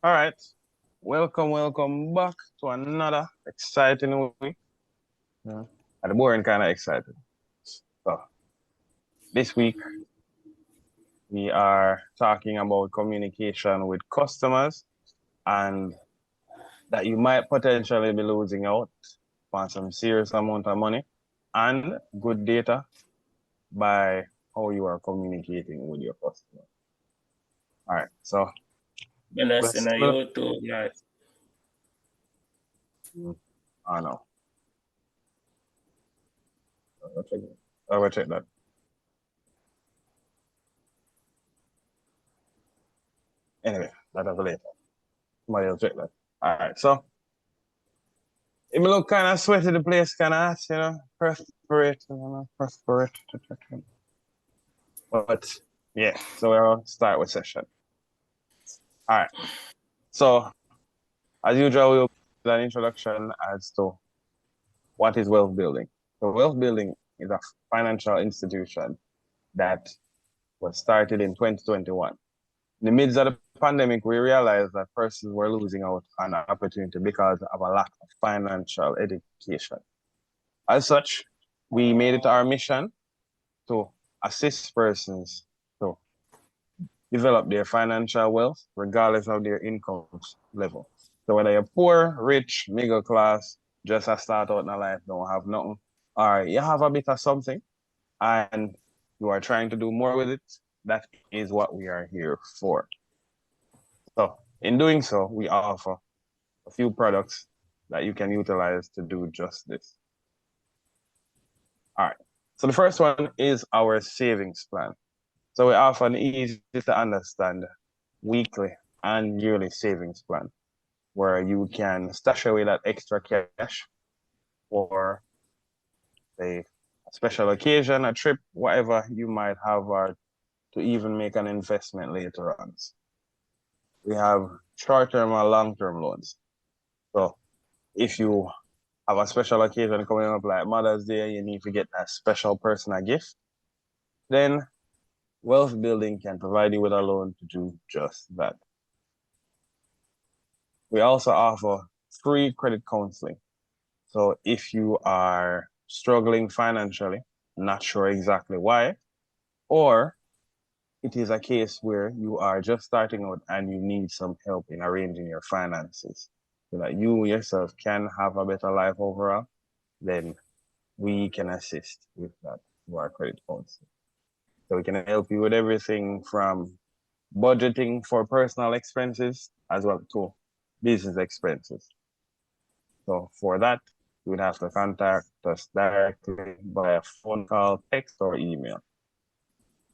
All right. Welcome back to another exciting week. Yeah. And the boring kind of excited. So this week we are talking about communication with customers and that you might potentially be losing out on some serious amount of money and good data by how you are communicating with your customer. All right. So Menace let's na YouTube, like I know. I'll check that. Anyway, that'll be later. Somebody will check that. All right. So it look kind of sweaty, the place kind of hot, perspirate. But yeah, so we'll start with session. All right. So as usual, we'll do an introduction as to what is wealth building. So wealth building is a financial institution that was started in 2021. In the midst of the pandemic, we realized that persons were losing out on an opportunity because of a lack of financial education. As such, we made it our mission to assist persons to develop their financial wealth regardless of their income level. So whether you're poor, rich, middle class, just a start out in life, don't have nothing, or you have a bit of something and you are trying to do more with it, that is what we are here for. So in doing so, we offer a few products that you can utilize to do just this. All right. So the first one is our savings plan. So we offer an easy to understand weekly and yearly savings plan where you can stash away that extra cash for a special occasion, a trip, whatever you might have, or to even make an investment later on. We have short-term or long-term loans. So if you have a special occasion coming up like Mother's Day, you need to get that special person a gift, then wealth building can provide you with a loan to do just that. We also offer free credit counseling. So if you are struggling financially, not sure exactly why, or it is a case where you are just starting out and you need some help in arranging your finances so that you yourself can have a better life overall, then we can assist with that through our credit counseling. So we can help you with everything from budgeting for personal expenses as well to business expenses. So for that, you would have to contact us directly by a phone call, text, or email.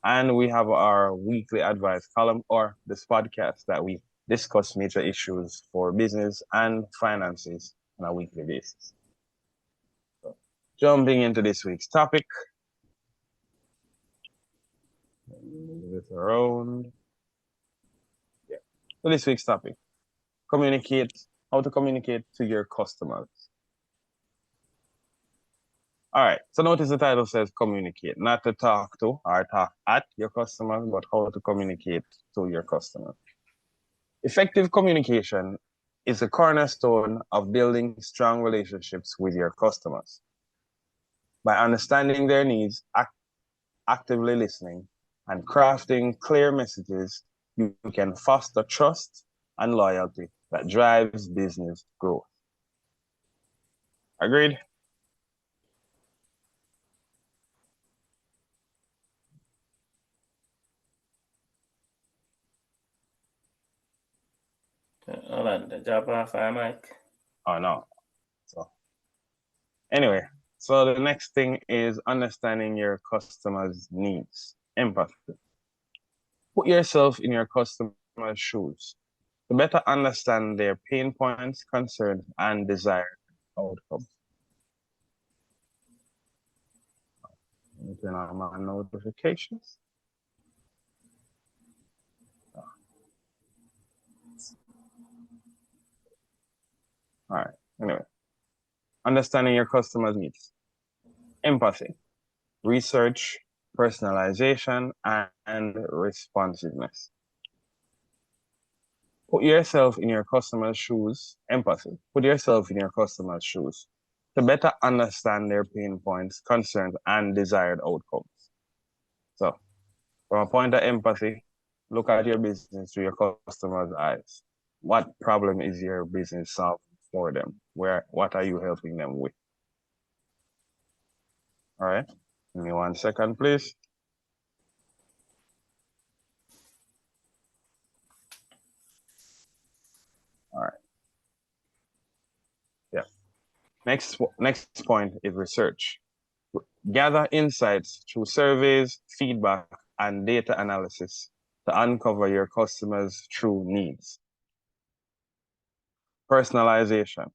And we have our weekly advice column or this podcast that we discuss major issues for business and finances on a weekly basis. So, jumping into this week's topic, move it around. Yeah. So this week's topic, how to communicate to your customers. All right. So notice the title says communicate, not to talk to or talk at your customers, but how to communicate to your customers. Effective communication is a cornerstone of building strong relationships with your customers. By understanding their needs, actively listening, and crafting clear messages, you can foster trust and loyalty that drives business growth. Agreed? hold on, the job off our mic. Oh, no. So, anyway, so the next thing is understanding your customers' needs, empathy. Put yourself in your customer's shoes to better understand their pain points, concerns, and desired outcomes. Turn on my notifications. All right. Anyway, understanding your customer's needs, empathy, research, personalization, and responsiveness. Put yourself in your customer's shoes, empathy. Put yourself in your customer's shoes to better understand their pain points, concerns, and desired outcomes. So, from a point of empathy, look at your business through your customer's eyes. What problem is your business solving for them? What are you helping them with? All right. Give me 1 second, please. All right. Yeah. Next point is research. Gather insights through surveys, feedback, and data analysis to uncover your customers' true needs. Personalization.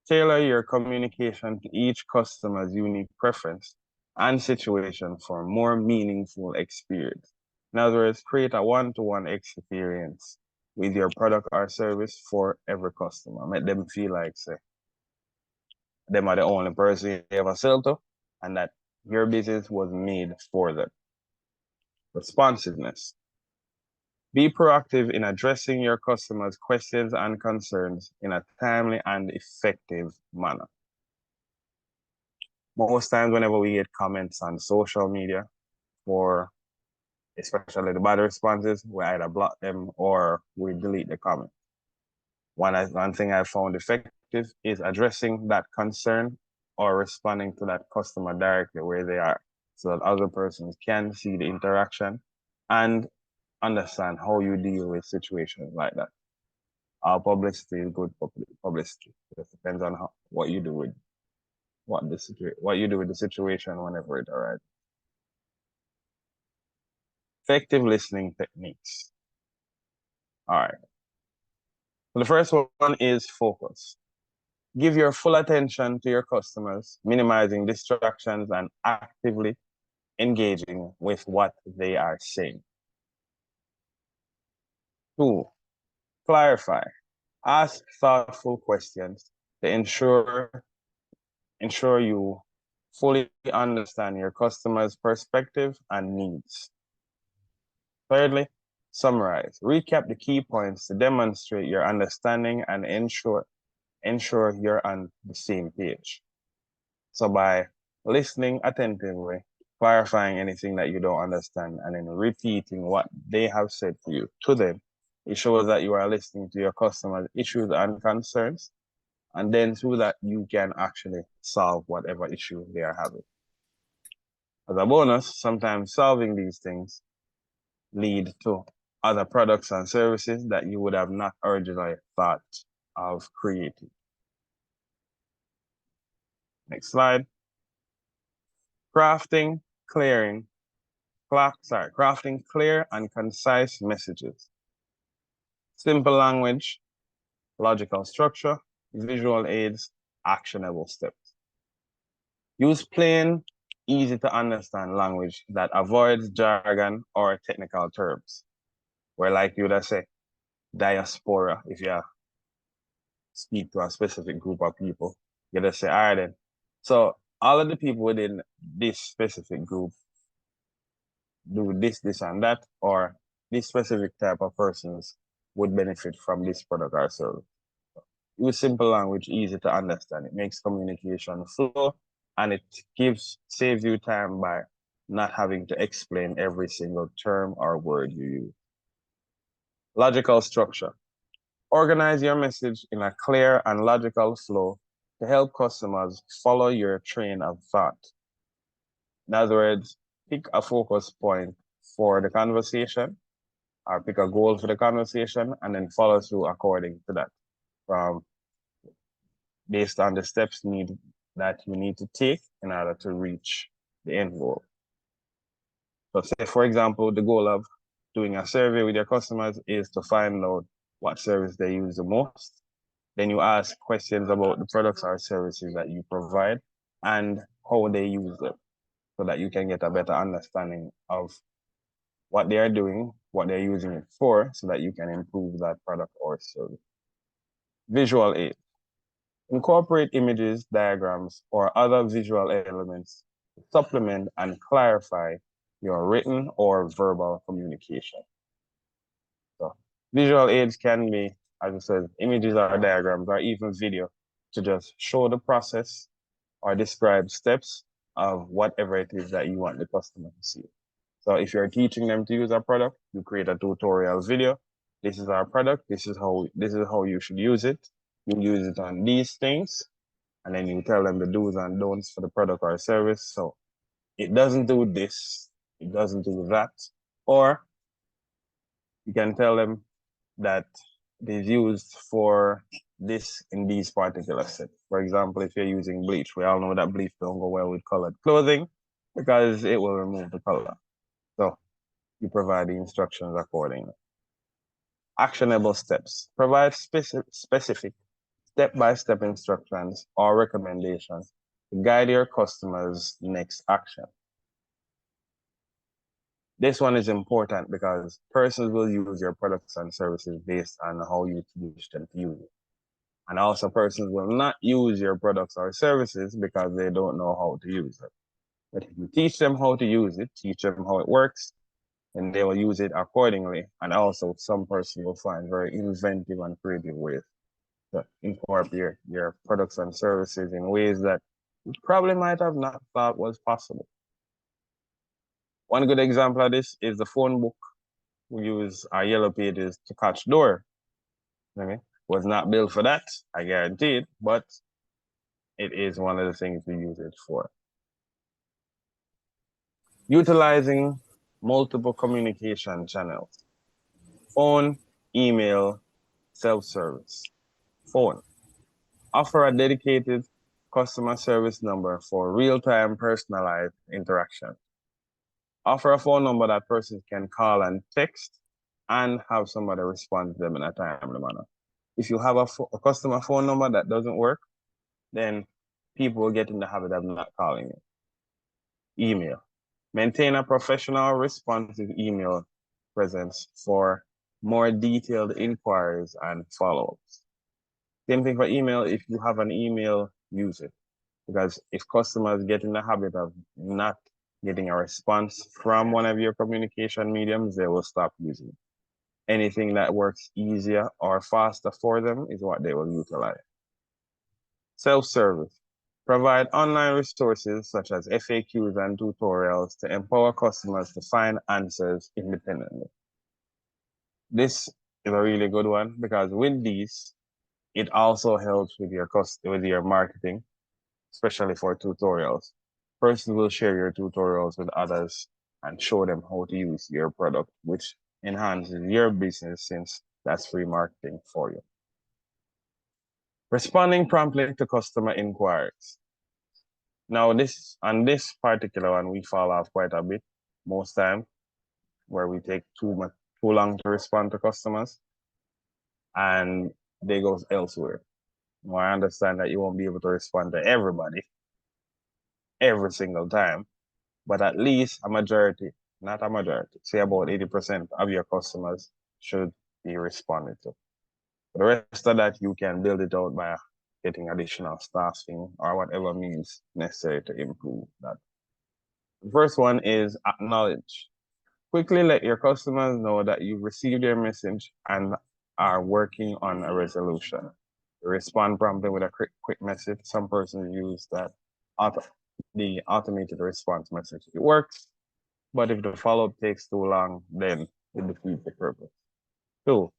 Tailor your communication to each customer's unique preference and situation for a more meaningful experience. In other words, create a one-to-one experience with your product or service for every customer. Make them feel like, say, them are the only person you ever sell to, and that your business was made for them. Responsiveness. Be proactive in addressing your customers' questions and concerns in a timely and effective manner. Most times, whenever we get comments on social media, or especially the bad responses, we either block them or we delete the comment. One thing I found effective is addressing that concern or responding to that customer directly where they are, so that other persons can see the interaction and understand how you deal with situations like that. Our publicity is good publicity. It depends on what you do with the situation whenever it arrives. Effective listening techniques. All right. So the first one is focus. Give your full attention to your customers, minimizing distractions and actively engaging with what they are saying. 2, clarify. Ask thoughtful questions to ensure you fully understand your customer's perspective and needs. Thirdly, summarize. Recap the key points to demonstrate your understanding and ensure you're on the same page. So by listening attentively, clarifying anything that you don't understand, and then repeating what they have said to them, it shows that you are listening to your customers' issues and concerns, and then through that, you can actually solve whatever issue they are having. As a bonus, sometimes solving these things lead to other products and services that you would have not originally thought of creating. Next slide. Crafting clear and concise messages. Simple language, logical structure, visual aids, actionable steps. Use plain, easy to understand language that avoids jargon or technical terms. Where like you would say, diaspora, if you speak to a specific group of people, you just say, all right then. So all of the people within this specific group do this, this, and that, or this specific type of persons would benefit from this product or service. Use simple language, easy to understand. It makes communication flow, and it saves you time by not having to explain every single term or word you use. Logical structure. Organize your message in a clear and logical flow to help customers follow your train of thought. In other words, pick a focus point for the conversation, or pick a goal for the conversation, and then follow through according to that, based on the steps that you need to take in order to reach the end goal. So say, for example, the goal of doing a survey with your customers is to find out what service they use the most. Then you ask questions about the products or services that you provide and how they use them, so that you can get a better understanding of what they are doing, what they're using it for, so that you can improve that product or service. Visual aid. Incorporate images, diagrams, or other visual elements to supplement and clarify your written or verbal communication. So Visual aids can be, as I said, images or diagrams or even video to just show the process or describe steps of whatever it is that you want the customer to see. So if you're teaching them to use our product, you create a tutorial video. This is our product. This is how you should use it. You use it on these things, and then you tell them the do's and don'ts for the product or service. So it doesn't do this, it doesn't do that. Or you can tell them that it is used for this in these particular steps. For example, if you're using bleach, we all know that bleach don't go well with colored clothing because it will remove the color. So you provide the instructions accordingly. Actionable steps. Provide specific step-by-step instructions or recommendations to guide your customers' next action. This one is important because persons will use your products and services based on how you teach them to use it. And also persons will not use your products or services because they don't know how to use it. But if you teach them how to use it, teach them how it works, and they will use it accordingly. And also some person will find very inventive and creative ways to incorporate your products and services in ways that you probably might have not thought was possible. One good example of this is the phone book. We use our yellow pages to catch door. Okay? Was not built for that, I guarantee it, but it is one of the things we use it for. Utilizing multiple communication channels. Phone, email, self-service. Phone. Offer a dedicated customer service number for real-time personalized interaction. Offer a phone number that persons can call and text and have somebody respond to them in a timely manner. If you have a customer phone number that doesn't work, then people will get in the habit of not calling you. Email. Maintain a professional, responsive email presence for more detailed inquiries and follow-ups. Same thing for email. If you have an email, use it. Because if customers get in the habit of not getting a response from one of your communication mediums, they will stop using it. Anything that works easier or faster for them is what they will utilize. Self-service. Provide online resources such as FAQs and tutorials to empower customers to find answers independently. This is a really good one because with these, it also helps with your marketing, especially for tutorials. Persons will share your tutorials with others and show them how to use your product, which enhances your business since that's free marketing for you. Responding promptly to customer inquiries. Now, on this particular one, we fall off quite a bit most time, where we take too long to respond to customers, and they go elsewhere. Well, I understand that you won't be able to respond to everybody every single time, but at least a majority, not a majority, say about 80% of your customers should be responded to. The rest of that, you can build it out by getting additional staffing or whatever means necessary to improve that. The first one is acknowledge. Quickly let your customers know that you've received their message and are working on a resolution. Respond promptly with a quick message. Some persons use that the automated response message. It works, but if the follow-up takes too long, then it defeats the purpose. 2,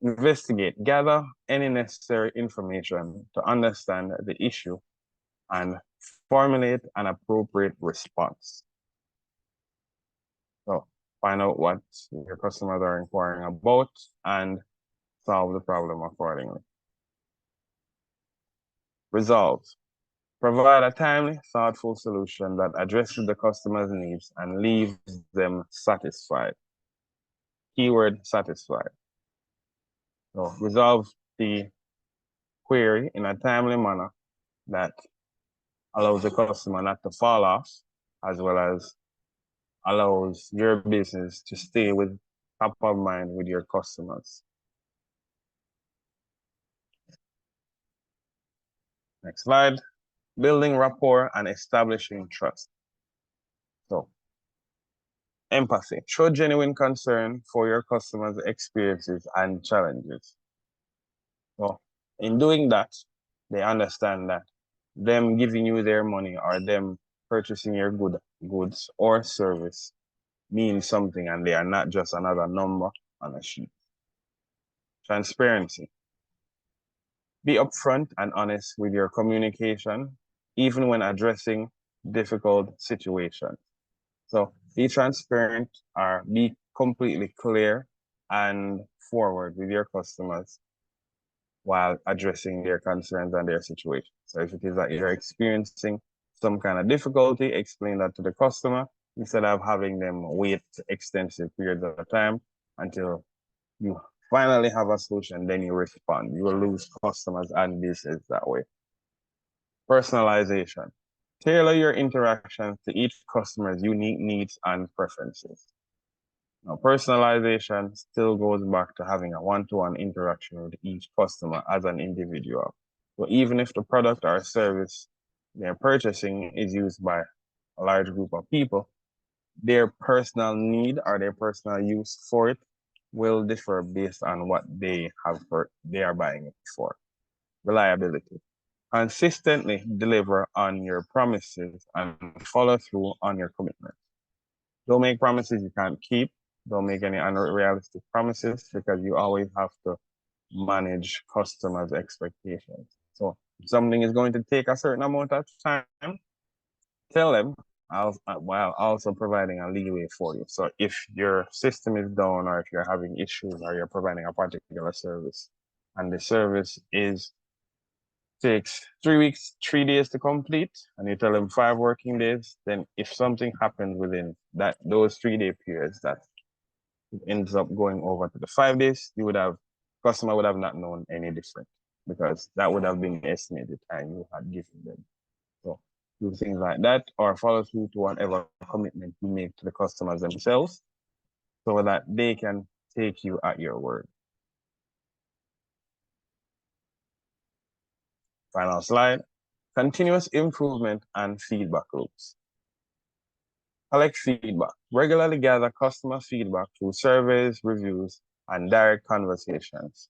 investigate. Gather any necessary information to understand the issue and formulate an appropriate response. So find out what your customers are inquiring about and solve the problem accordingly. Resolve. Provide a timely, thoughtful solution that addresses the customer's needs and leaves them satisfied. Keyword satisfied. So resolve the query in a timely manner that allows the customer not to fall off, as well as allows your business to stay with top of mind with your customers. Next slide. Building rapport and establishing trust. So Empathy. Show genuine concern for your customers' experiences and challenges. So in doing that, they understand that them giving you their money or them purchasing your goods or service means something, and they are not just another number on a sheet. Transparency. Be upfront and honest with your communication, even when addressing difficult situations. So be transparent or be completely clear and forward with your customers while addressing their concerns and their situation. So if it is that you're experiencing some kind of difficulty, explain that to the customer instead of having them wait extensive periods of time until you finally have a solution, then you respond. You will lose customers and business that way. Personalization. Tailor your interactions to each customer's unique needs and preferences. Now, personalization still goes back to having a one-to-one interaction with each customer as an individual. So even if the product or service they're purchasing is used by a large group of people, their personal need or their personal use for it will differ based on what they are buying it for. Reliability. Consistently deliver on your promises and follow through on your commitments. Don't make promises you can't keep. Don't make any unrealistic promises because you always have to manage customers' expectations. So if something is going to take a certain amount of time, tell them while also providing a leeway for you. So if your system is down or if you're having issues or you're providing a particular service and the service takes 3 weeks, 3 days to complete, and you tell them 5 working days, then if something happens within those 3-day periods that ends up going over to the 5 days, customer would have not known any different because that would have been the estimated time you had given them. So do things like that or follow through to whatever commitment you make to the customers themselves so that they can take you at your word. Final slide. Continuous improvement and feedback loops. Collect feedback. Regularly gather customer feedback through surveys, reviews, and direct conversations.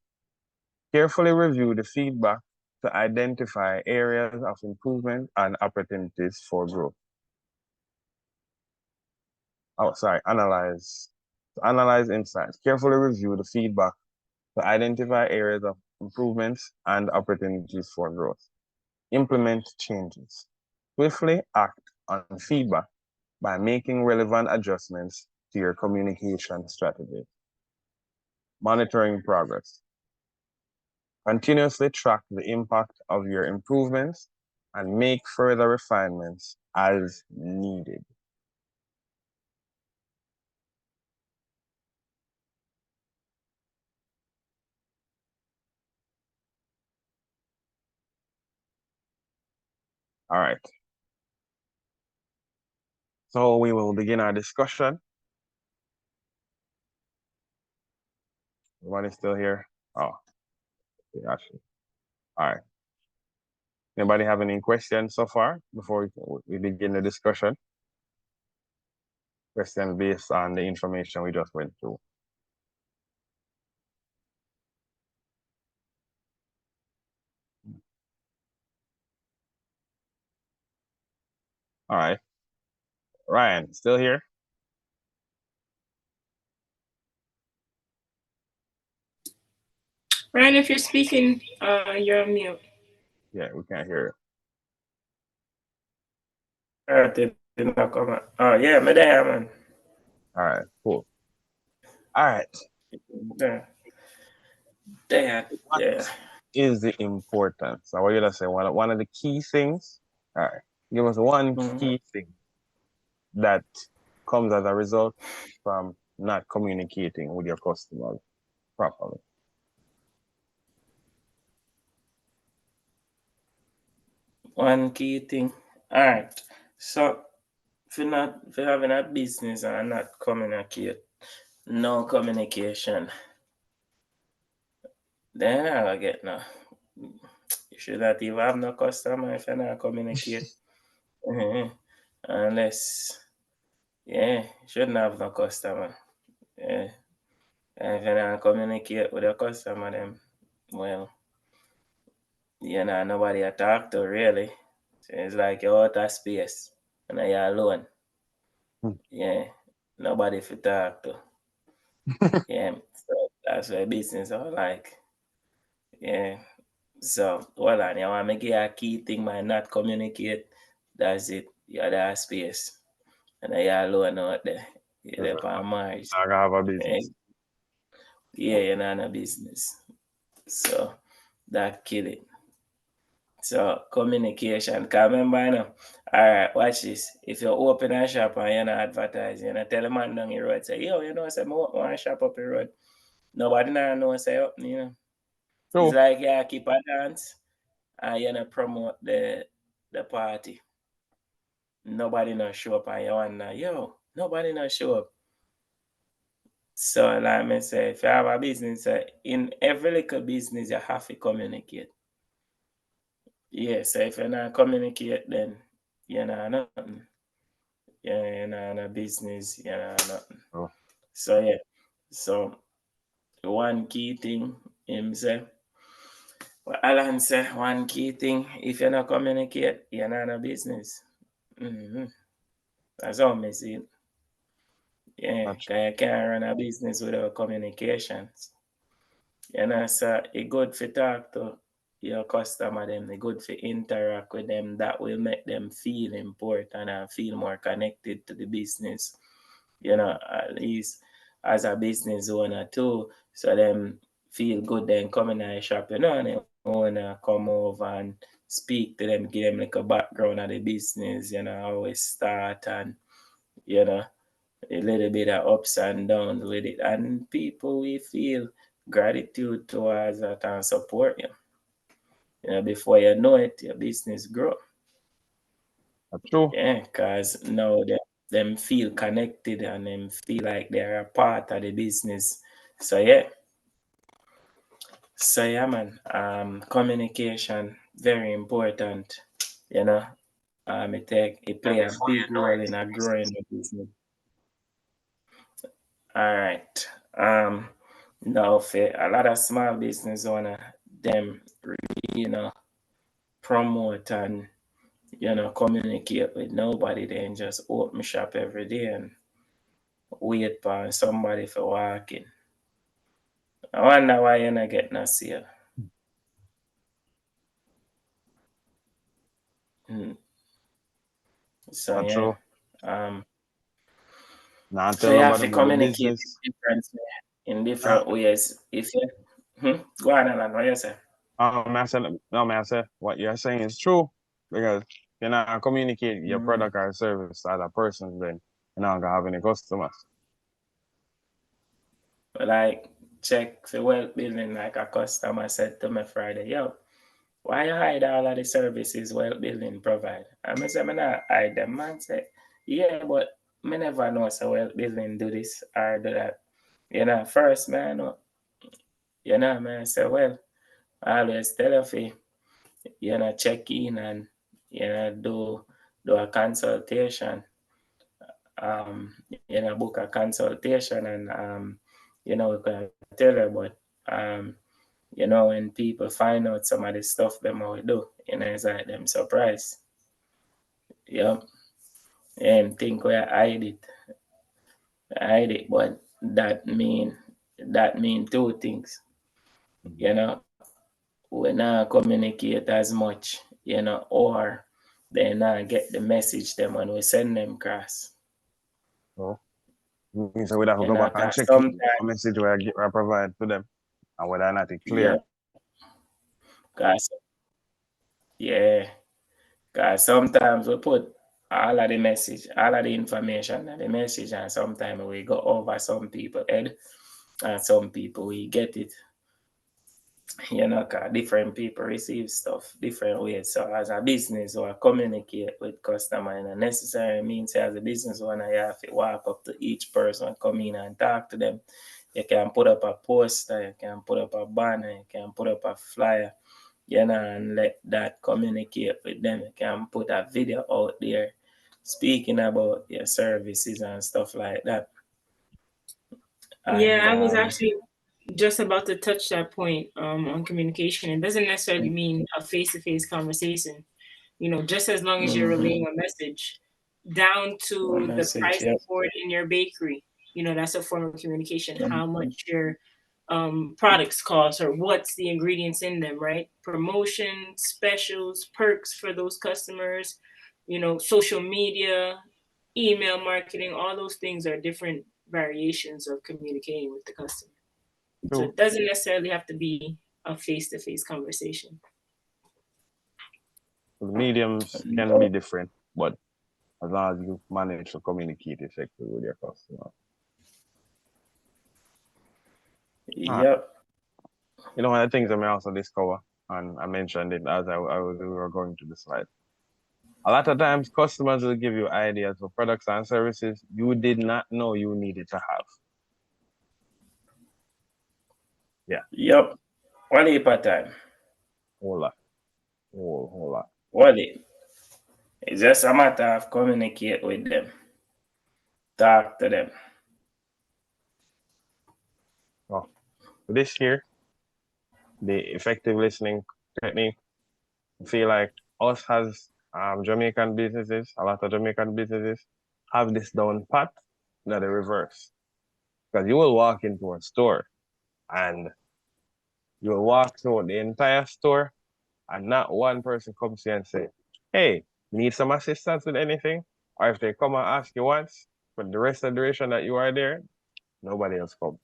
Carefully review the feedback to identify areas of improvement and opportunities for growth. Analyze. To analyze insights. Carefully review the feedback to identify areas of improvements and opportunities for growth. Implement changes. Swiftly act on feedback by making relevant adjustments to your communication strategy. Monitoring progress. Continuously track the impact of your improvements and make further refinements as needed. All right. So we will begin our discussion. Everyone is still here? Oh, actually. All right. Anybody have any questions so far before we begin the discussion? Question based on the information we just went through. All right. Ryan, still here? Ryan, if you're speaking, you're on mute. Yeah, we can't hear you. Did not come out. Oh, yeah, me there, man. All right, cool. All right. There. What is the importance? I want you to say one of the key things. All right. Give us one key thing that comes as a result from not communicating with your customers properly. One key thing. All right. So if you're having a business and not communicate, no communication, then I'll get no. You should not even have no customer if you not communicate. Unless Yeah, shouldn't have no customer. Yeah. And if you don't communicate with the customer, then, well, nobody to talk to really. So it's like you're out of space and you're alone. Hmm. Yeah, nobody to talk to. Yeah, so that's where business are like. Yeah. So, well, and you want to give a key thing, man, not communicate. That's it. You're that space. And you're alone out there. You're there on Mars. I have a Yeah, business. you're not in a business. So, that kill it. So communication. Cause remember, alright, watch this. If you open a shop and you're not advertising, you know, tell a man down the road, say, yo, say, I want a shop up the road. Nobody now know say up. It's True. like yeah, keep a dance and promote the party. Nobody not show up and you want nobody not show up. So like me say, if you have a business, in every little business you have to communicate. Yeah, so if you not communicate then you're not nothing. Yeah, a business, nothing. Oh, So yeah, so one key thing him say, well, Alan say one key thing, if you not communicate, you're not a business. Mm-hmm. That's how me see it. Yeah, that's cause you can't run a business without communications. So it good for talk to your customer them, it good for interact with them. That will make them feel important and feel more connected to the business. At least as a business owner too. So them feel good then coming in the shop, and they wanna come over and speak to them, give them like a background of the business, how it start and you know, a little bit of ups and downs with it. And people we feel gratitude towards that and support you. Before you know it, your business grow. true. Yeah, because now them feel connected and them feel like they're a part of the business. So yeah. So yeah, man. Communication very important. You know, it And play a before you big know role it, in your a growing business. the business. All right. Now for a lot of small business owner, them you know promote and communicate with nobody. Then just open shop every day and wait for somebody for walking. I wonder why you're not getting a sale. Mm. So That's yeah, true. um, Not so tell you have nobody to about the communicate business. in Uh, different ways. If you go on, Alan, what you say? I said, no, man, I said, what you're saying is true because you're not communicate your Mm. product or service as a person, then you're not gonna have any customers. Like check the wealth building, like a customer said to me Friday, yo, why you hide all of the services wealth building provide? And I say, I not hide them. Man say, yeah, but me never know so wealth building do this or do that. First man, man say, well, I always tell you, check in and, do a consultation, book a consultation and, we can tell you, but, when people find out some of the stuff them will do, it's like them surprised. Yep. And think we hide it, but that mean two things. Mhm. You know, we not communicate as much, or they not get the message them when we send them across. So, so we have to go back and Cause check sometimes, what message I provide to them and whether or not it's yeah, clear. cause yeah, cause sometimes we put all of the message, all of the information and the message, and sometimes we go over some people head, and some people we get it. 'Cause different people receive stuff different ways. So as a business or communicate with customer in a necessary means as a business owner, you have to walk up to each person, come in and talk to them. You can put up a poster, you can put up a banner, you can put up a flyer, and let that communicate with them. You can put a video out there speaking about your services and stuff like that. Yeah, And I was actually just about to touch that point on communication. It doesn't necessarily mean a face-to-face conversation. Just as long as you're relaying a message down one to the message, pricing yep. board in your bakery, that's a form of communication. How much your products cost or what's the ingredients in them, right? Promotion, specials, perks for those customers, social media, email marketing, all those things are different variations of communicating with the customer. So True. it doesn't necessarily have to be a face-to-face conversation. The mediums can be different, but as long as you manage to communicate effectively with your customer. Yep. One of the things I may also discover, and I mentioned it as we were going to the slide. A lot of times, customers will give you ideas for products and services you did not know you needed to have. Yeah. Yep. One heap of time. Whole lot. Whole lot. What it? It's just a matter of communicate with them. Talk to them. Oh, this here, the effective listening technique, I feel like us as Jamaican businesses, a lot of Jamaican businesses have this down pat, not the reverse. Because you will walk into a store and you will walk through the entire store and not one person comes to you and say, hey, need some assistance with anything? Or if they come and ask you once, for the rest of the duration that you are there, nobody else comes.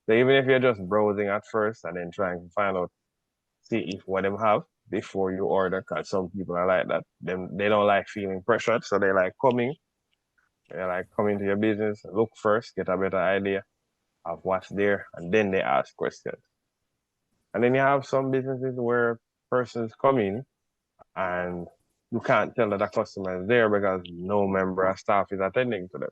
So even if you're just browsing at first and then trying to find out, see if what them have before you order, because some people are like that. They don't like feeling pressured, so they like coming. They like coming to your business, look first, get a better idea of what's there, and then they ask questions. And then you have some businesses where persons come in and you can't tell that a customer is there because no member of staff is attending to them.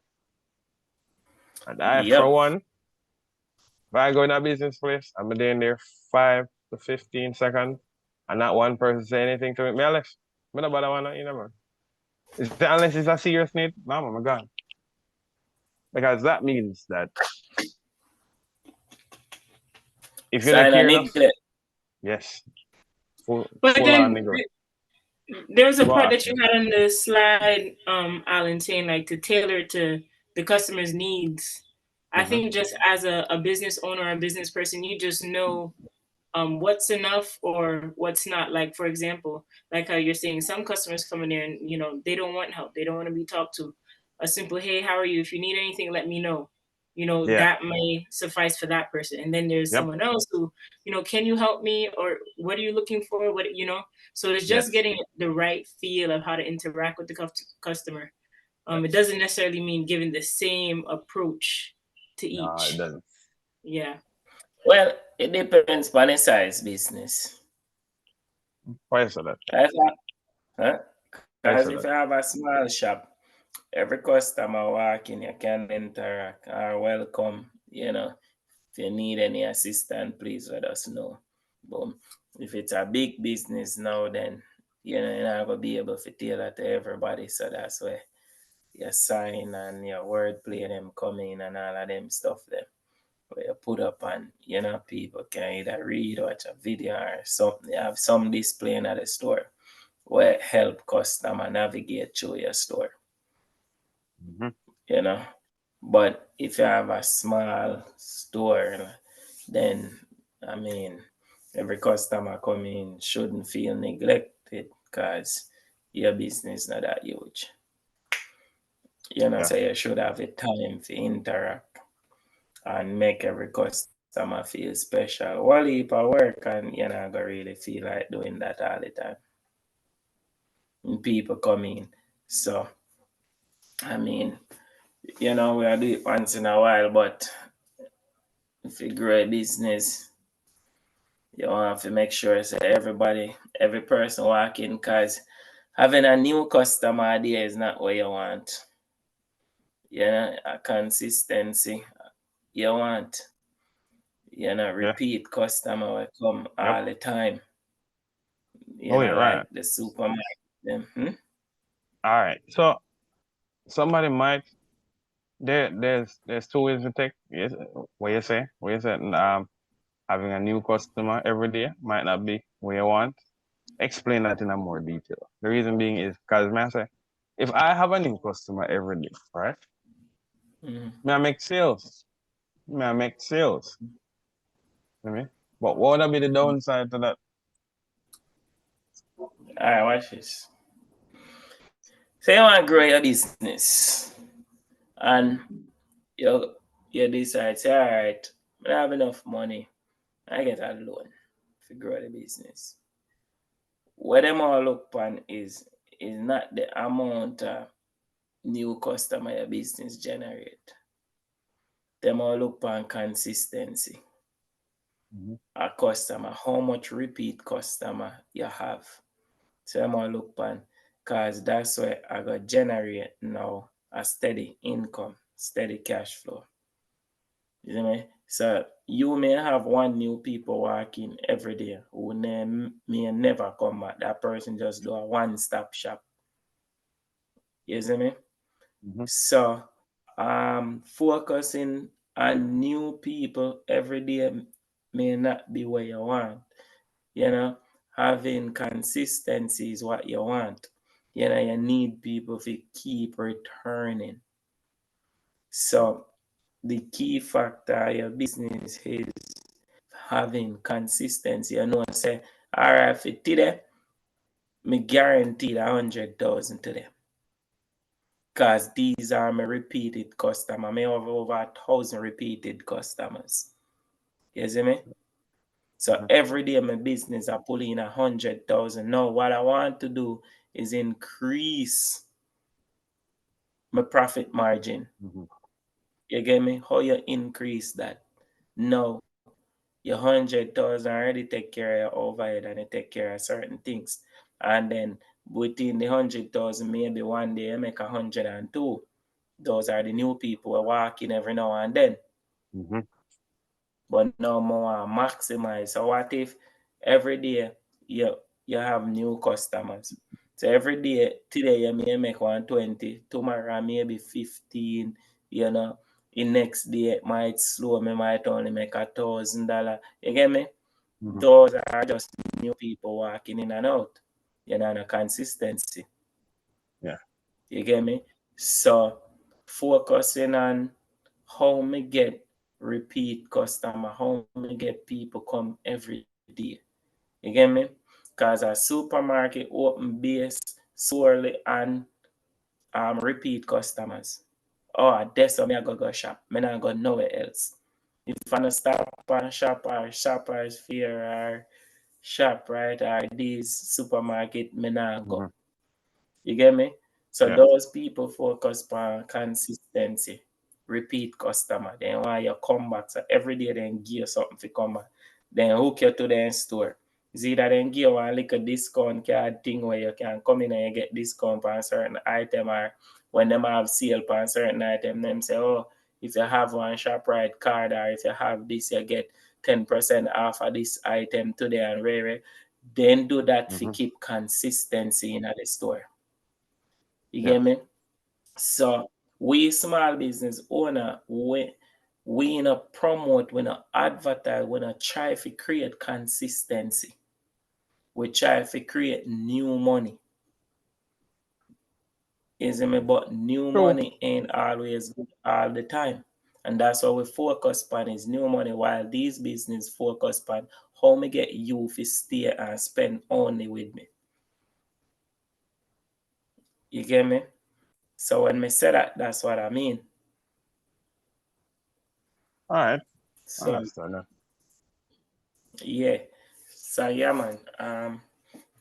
And I, for Yep. one, if I go in a business place, I'm in there 5 to 15 seconds, and not one person say anything to me, I left. I don't bother one, man. Unless it's a serious need, no, my God. Because that means that if you're not Sign a careless, neglect. yes, But full on then neglect. there's a Go part ask that you them. had on the slide, Alan, saying like to tailor to the customer's needs. I Mm-hmm. think just as a business owner or a business person, you just know what's enough or what's not. Like, for example, like how you're saying, some customers come in there and they don't want help, they don't want to be talked to. A simple hey, how are you, if you need anything, let me know. Yeah. That may suffice for that person. And then there's Yep. someone else who, can you help me, or what are you looking for, what so it's just Yes. getting the right feel of how to interact with the customer. It doesn't necessarily mean giving the same approach to No, it each. doesn't. Yeah. Well, it depends on the size business. Why is that? Why is Because if that? you have a small shop, every customer walking, you can interact or welcome. If you need any assistance, please let us know. But if it's a big business now, then you're not gonna be able to tailor to everybody. So that's where your sign and your wordplay them come in and all of them stuff them where you put up and people can either read, watch a video or something. You have some displaying at the store where help customer navigate through your store. Mm-hmm. you know. But if you have a small store, then I mean, every customer coming shouldn't feel neglected because your business not that huge. Yeah. So you should have a time to interact and make every customer feel special. While heap of work and you're not gonna really feel like doing that all the time. And people come in. So I mean, we are do it once in a while, but if you grow a business, you have to make sure so every person walking, because having a new customer there is not what you want. A consistency you want. Yeah. Repeat customer will come Yep. all the time. Oh, you're right. Like the supermarket. Them. All right. So somebody might there's two ways to take. Yes, what you say? Having a new customer every day might not be what you want. Explain that in a more detail. The reason being is because I say, if I have a new customer every day, right? May I make sales? May I make sales? You know what I mean? But what would be the downside to that? All right, watch this. Say you want to grow your business, and you decide, say, all right, I have enough money, I get a loan to grow the business. What them all look upon is not the amount of new customer your business generate. Them all look upon consistency. A customer, how much repeat customer you have. So them all look upon, because that's where I got generate now a steady income, steady cash flow. You see me? So you may have one new people working every day who may never come back. That person just do a one-stop shop. You see me? So focusing on new people every day may not be what you want. You know, having consistency is what you want. You know, you need people to keep returning. So the key factor of your business is having consistency. You know, say, all right, for today, me guaranteed 100,000 today. Because these are my repeated customers. I have over 1,000 repeated customers. You see me? So every day my business I pull in 100,000. Now what I want to do is increase my profit margin. You get me? How you increase that? No, your 100,000 already take care of your overhead and it take care of certain things. And then within the 100,000, maybe one day you make 102. Those are the new people who are walking every now and then. But now more maximize. So what if every day you have new customers? So every day, today you may make 120, tomorrow maybe 15, you know. The next day it might slow, me might only make $1,000. You get me? Those are just new people walking in and out. You know, and a consistency. Yeah. You get me? So focusing on how me get repeat customer, how me get people come every day. You get me? Because a supermarket open base solely on repeat customers. Oh, that's why me I go shop. Me not go nowhere else. If I no stop and shop or Shoppers Fair or ShopRite or these supermarket, me not go. You get me? So those people focus on consistency, repeat customer. Then why you come back, so every day then give you something to come back. Then hook you to the store. Is either then give you one little discount card thing where you can come in and you get discount on certain item, or when them have sale on certain item, them say, oh, if you have one ShopRite card or if you have this, you get 10% off of this item today and rare. Then do that to keep consistency in the store. You get me? So we small business owner, we not promote, we not advertise, we not try to create consistency. We try to create new money. You see me? But new money ain't always good all the time. And that's what we focus on is new money, while these business focus on how me get you to stay and spend only with me. You get me? So when me say that, that's what I mean. All right. So, Understand that. Yeah. So yeah, man.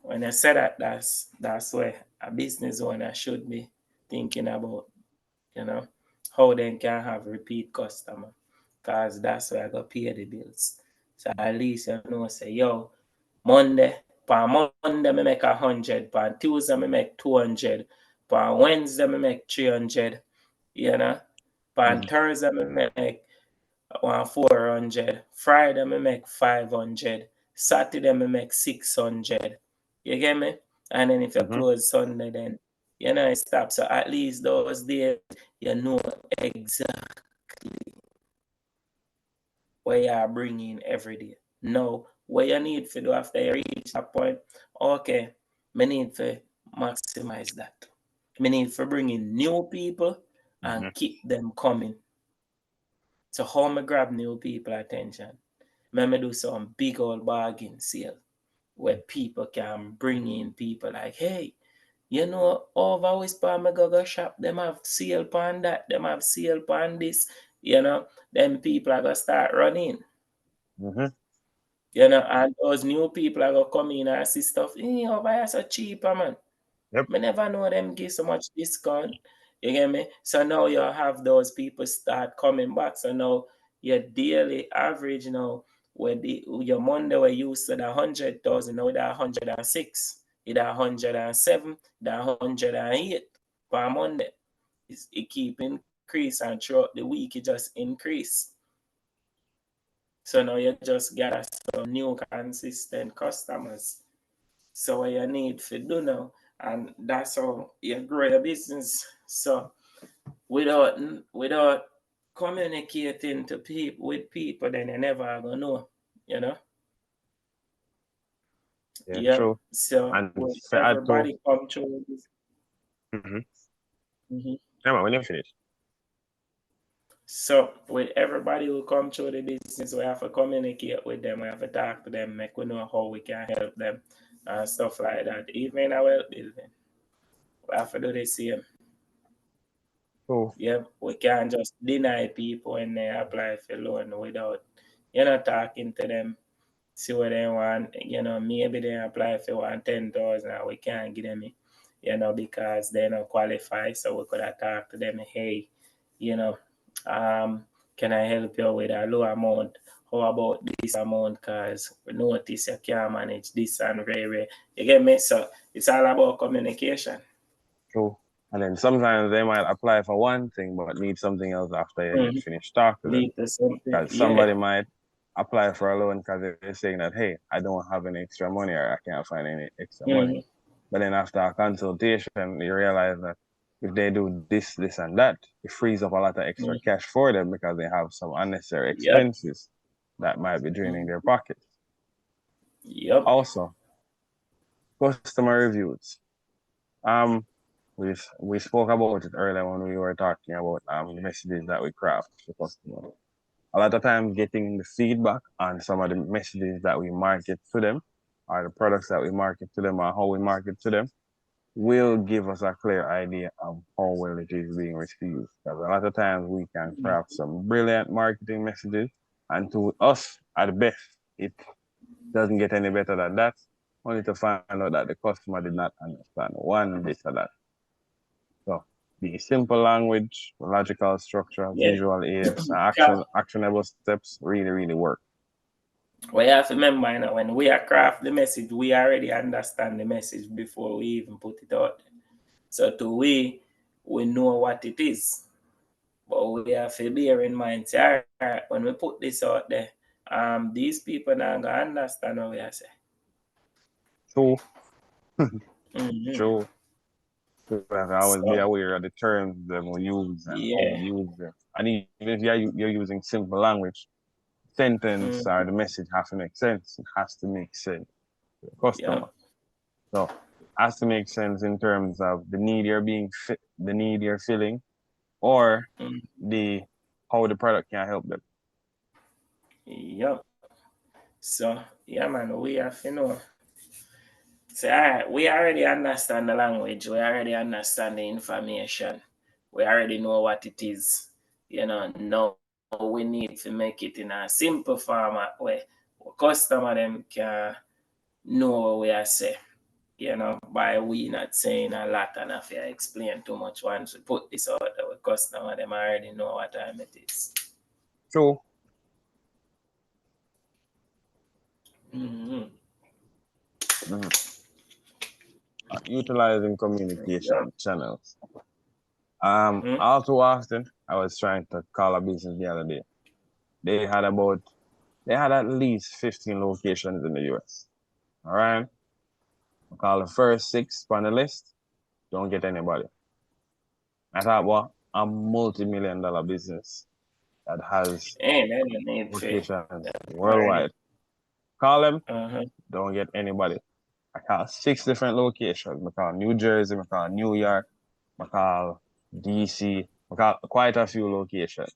When I say that, that's where a business owner should be thinking about, you know, how they can have repeat customer, cause that's where I go pay the bills. So at least you know, say yo, Monday, per Monday me make 100, per Tuesday me make 200, per Wednesday me make 300, you know, per Thursday me make 400. Friday me make 500. Saturday me make 600. You get me? And then if you close Sunday, then You know, it stops. So at least those days, you know exactly what you are bringing every day. Now, what you need to do after you reach that point, okay, I need to maximize that. I need to bring in new people and keep them coming. So how me grab new people attention? Let me do some big old bargain sale where people can bring in people like, hey, you know, over Whisper me go shop, them have sale pan that, them have sale pan this, you know, then people are gonna start running. You know, and those new people are gonna come in and see stuff, over here so cheaper, man. Yep. Me never know them give so much discount. You get me? So now you have those people start coming back. So now your daily average now, where your Monday were used to the 100,000, now that 106, it 107, that 108 per Monday. It keep increase, and throughout the week it just increase. So now you just gather some new consistent customers. So what you need to do now, and that's how you grow your business. So without communicating to people with people, then you never gonna know, you know. Yeah, true. So And when for add to, everybody come through this, yeah, man, when you finish. so with everybody who come through the business, we have to communicate with them, we have to talk to them, make we know how we can help them, and stuff like that. Even in our building, we have to do the same. Cool. Yeah, we can't just deny people when they apply for loan without, talking to them, see what they want. Maybe they apply for 10,000 and we can't give them it, because they don't qualify. So we could have talked to them, hey, you know, can I help you with a low amount? How about this amount? Because we notice you can't manage this and very. You get me? So it's all about communication. True. And then sometimes they might apply for one thing but need something else after you get finished talk to them. Lead to something. Because somebody might apply for a loan because they're saying that, hey, I don't have any extra money or I can't find any extra money. But then after a consultation, you realize that if they do this, this, and that, it frees up a lot of extra cash for them because they have some unnecessary expenses that might be draining their pockets. Also, customer reviews. We spoke about it earlier when we were talking about the messages that we craft for customers. A lot of times getting the feedback on some of the messages that we market to them or the products that we market to them or how we market to them will give us a clear idea of how well it is being received. Because a lot of times we can craft some brilliant marketing messages and to us at best it doesn't get any better than that, only to find out that the customer did not understand one bit of that. So the simple language, logical structure, visual aids, actionable steps really, really work. We have to remember, when we are craft the message, we already understand the message before we even put it out. So to we know what it is. But we have to bear in mind, say, all right, when we put this out there, these people now gonna understand what we are saying. True. True. You have to always be aware of the terms that we use and how we use them. And even if you're using simple language, sentence or the message has to make sense. It has to make sense to the customer. So it has to make sense in terms of the need the need you're filling, or the how the product can help them. So man, we have to know. So, all right, we already understand the language. We already understand the information. We already know what it is. Now we need to make it in a simple format where customer them can know what we are saying. By we not saying a lot and if you explain too much once we put this out there with customer, them already know what time it is. True. Utilizing communication channels. All too often, I was trying to call a business the other day. They had at least 15 locations in the US. All right. I call the first 6 on the list. don't get anybody. I thought, well, a multi-million-dollar business that has locations worldwide. Call them, don't get anybody. I call 6 different locations. I call New Jersey, I call New York, I call DC, I call quite a few locations.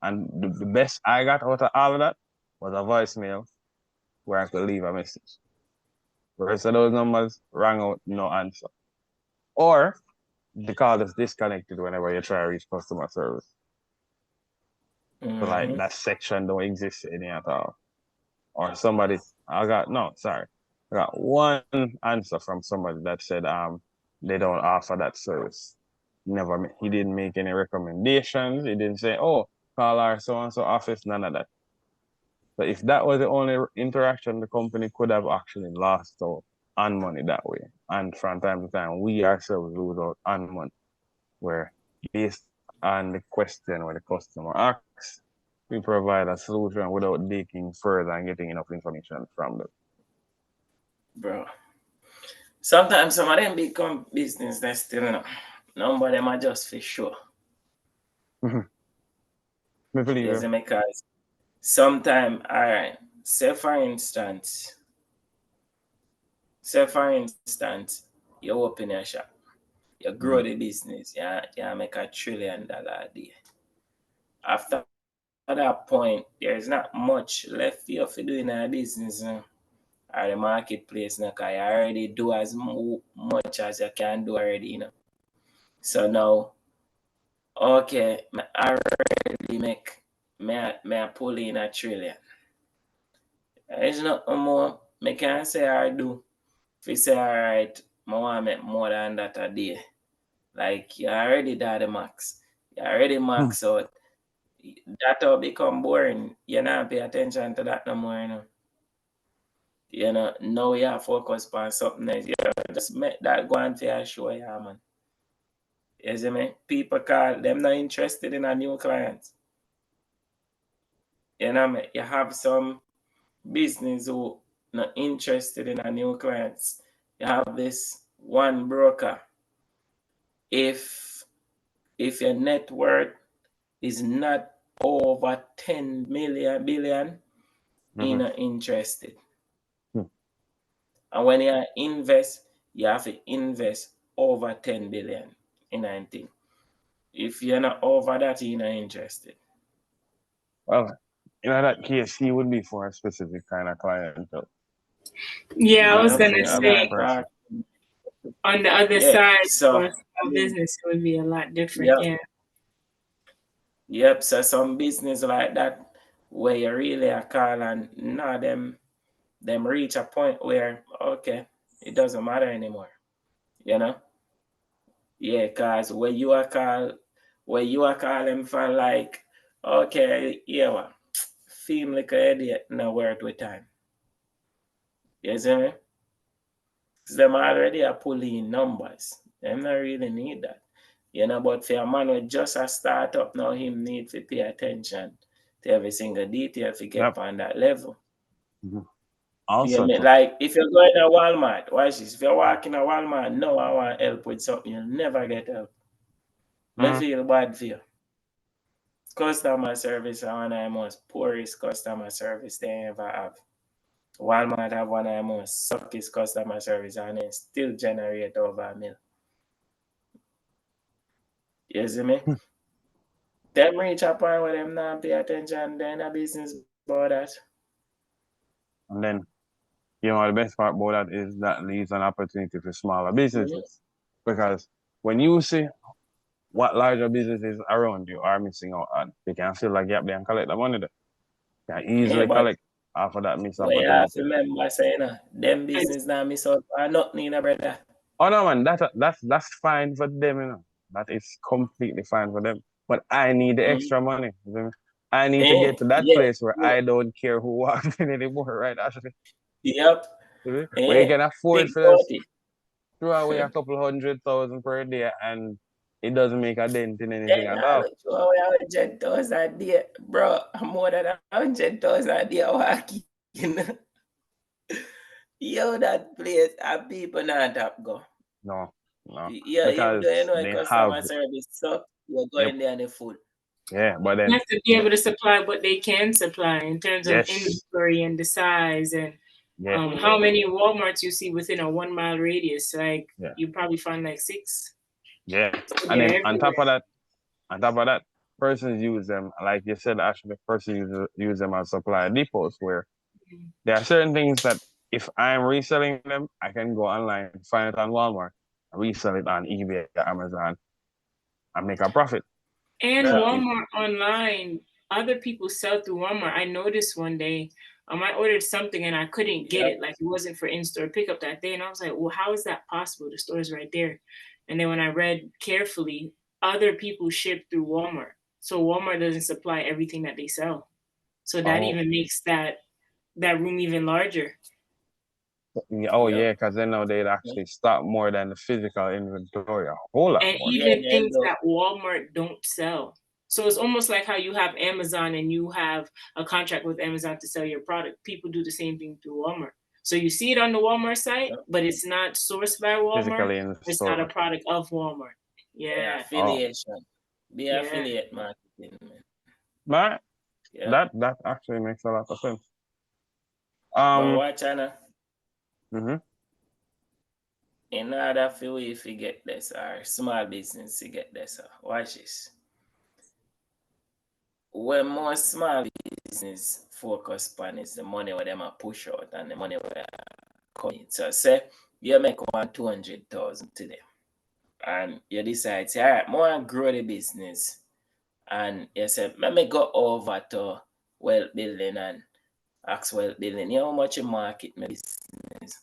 And the best I got out of all of that was a voicemail where I could leave a message. The rest of those numbers rang out, no answer. Or the call is disconnected whenever you try to reach customer service. So like that section don't exist any at all. Or somebody, I got one answer from somebody that said they don't offer that service. He didn't make any recommendations. He didn't say, oh, call our so-and-so office, none of that. But if that was the only interaction, the company could have actually lost out on money that way. And from time to time, we ourselves lose out on money, where based on the question where the customer asks, we provide a solution without digging further and getting enough information from them. Bro, sometimes some of them become business that still not. Number of them are just for sure. Me believe Yes, because sometimes, all right, say for instance, you open a shop, you grow the business, you make $1 trillion a day. After that point, there's not much left for you to do in a business or the marketplace, because you already do as much as you can do already, you know. So now, okay, I already make me pull in $1 trillion. There's nothing more I can say or do. If you say, all right, I want to make more than that a day. Like, you already done the max. You already max out. That will become boring. You not pay attention to that no more, you know. You know, now you have focus on something else. You just make that go on for your show, yeah, man. You see me? People call them not interested in a new client. You know, you have some business who not interested in a new clients. You have this one broker. If your net worth is not over 10 billion, you're not interested. And when you invest, you have to invest over 10 billion in anything. If you're not over that, you're not interested. Well, in that case, he would be for a specific kind of clientele. Yeah, I was gonna say on the other side, for small business, it would be a lot different. Yep. So some business like that, where you really are call and now them reach a point where okay, it doesn't matter anymore. You know? Yeah, cause where you are call them for like, okay, yeah, well, feel like an idiot now worth with time. You see me? Because them already are pulling numbers. Them not really need that. You know, but for a man who just a startup now, him need to pay attention to every single detail to get on that level. Also, like if you're going to Walmart, watch this. If you're walking a Walmart, no, I want help with something, you'll never get help. I feel bad for you. Customer service is one of the most poorest customer service they ever have. Walmart have one of the most suckiest customer service and they still generate over $1 million. You see me? Them reach a point where them not pay attention, then a business about that. And then, you know, the best part about that is that leaves an opportunity for smaller businesses. Because when you see what larger businesses around you are missing out on, they can fill a gap there and collect the money there. They can easily collect after that missed opportunity. You have to remember saying, them business not miss out on nothing, brother. Oh no, man, that's fine for them, you know. That is completely fine for them. But I need the extra money. I need to get to that place where I don't care who walks in anymore, right? Actually. Yep. Where you can afford to throw away a couple 100,000 per day and it doesn't make a dent in anything at all. Throw away 100,000 a day, bro. More than 100,000 a day walking. Yo, that place, people not up go. No. No, Yeah, even though you because know a they customer have, service suck, you're yep, going there and they full. yeah, but You then, have to be able to supply what they can supply in terms of yes, inventory and the size and yeah, how many Walmarts you see within a 1 mile radius. Like yeah, you probably find like 6. yeah. So And they're then everywhere. on top of that, persons use them, like you said, actually, persons use them as supply depots where there are certain things that if I'm reselling them, I can go online, find it on Walmart, resell it on eBay, Amazon, and make a profit. And So Yeah. it, Walmart online, other people sell through Walmart. I noticed one day, I ordered something and I couldn't get Yep. it. Like it wasn't for in-store pickup that day. And I was like, well, how is that possible? The store's right there. And then when I read carefully, other people ship through Walmart. So Walmart doesn't supply everything that they sell. So that oh, even makes that room even larger. oh Yep. yeah, because then now they'd actually stock more than the physical inventory, a whole lot And more. Yeah, even they things look. that Walmart don't sell. So it's almost like how you have Amazon and you have a contract with Amazon to sell your product. People do the same thing through Walmart. So you see it on the Walmart site, Yep. but it's not sourced by Walmart. Physically in the It's not a store. product of Walmart. Yeah, Yeah, Oh, affiliation. Be yeah. affiliate marketing, man. but Yeah. that actually makes a lot of sense. But watch Anna. Mhm. In order for we if you get this or small business to get this. Watch this. When more small business focus on is the money where them a push out and the money where come in. So say you make 200,000 today and you decide say, all right, more grow the business and you say, let me go over to wealth building and ask wealth building, you know how much you market my business.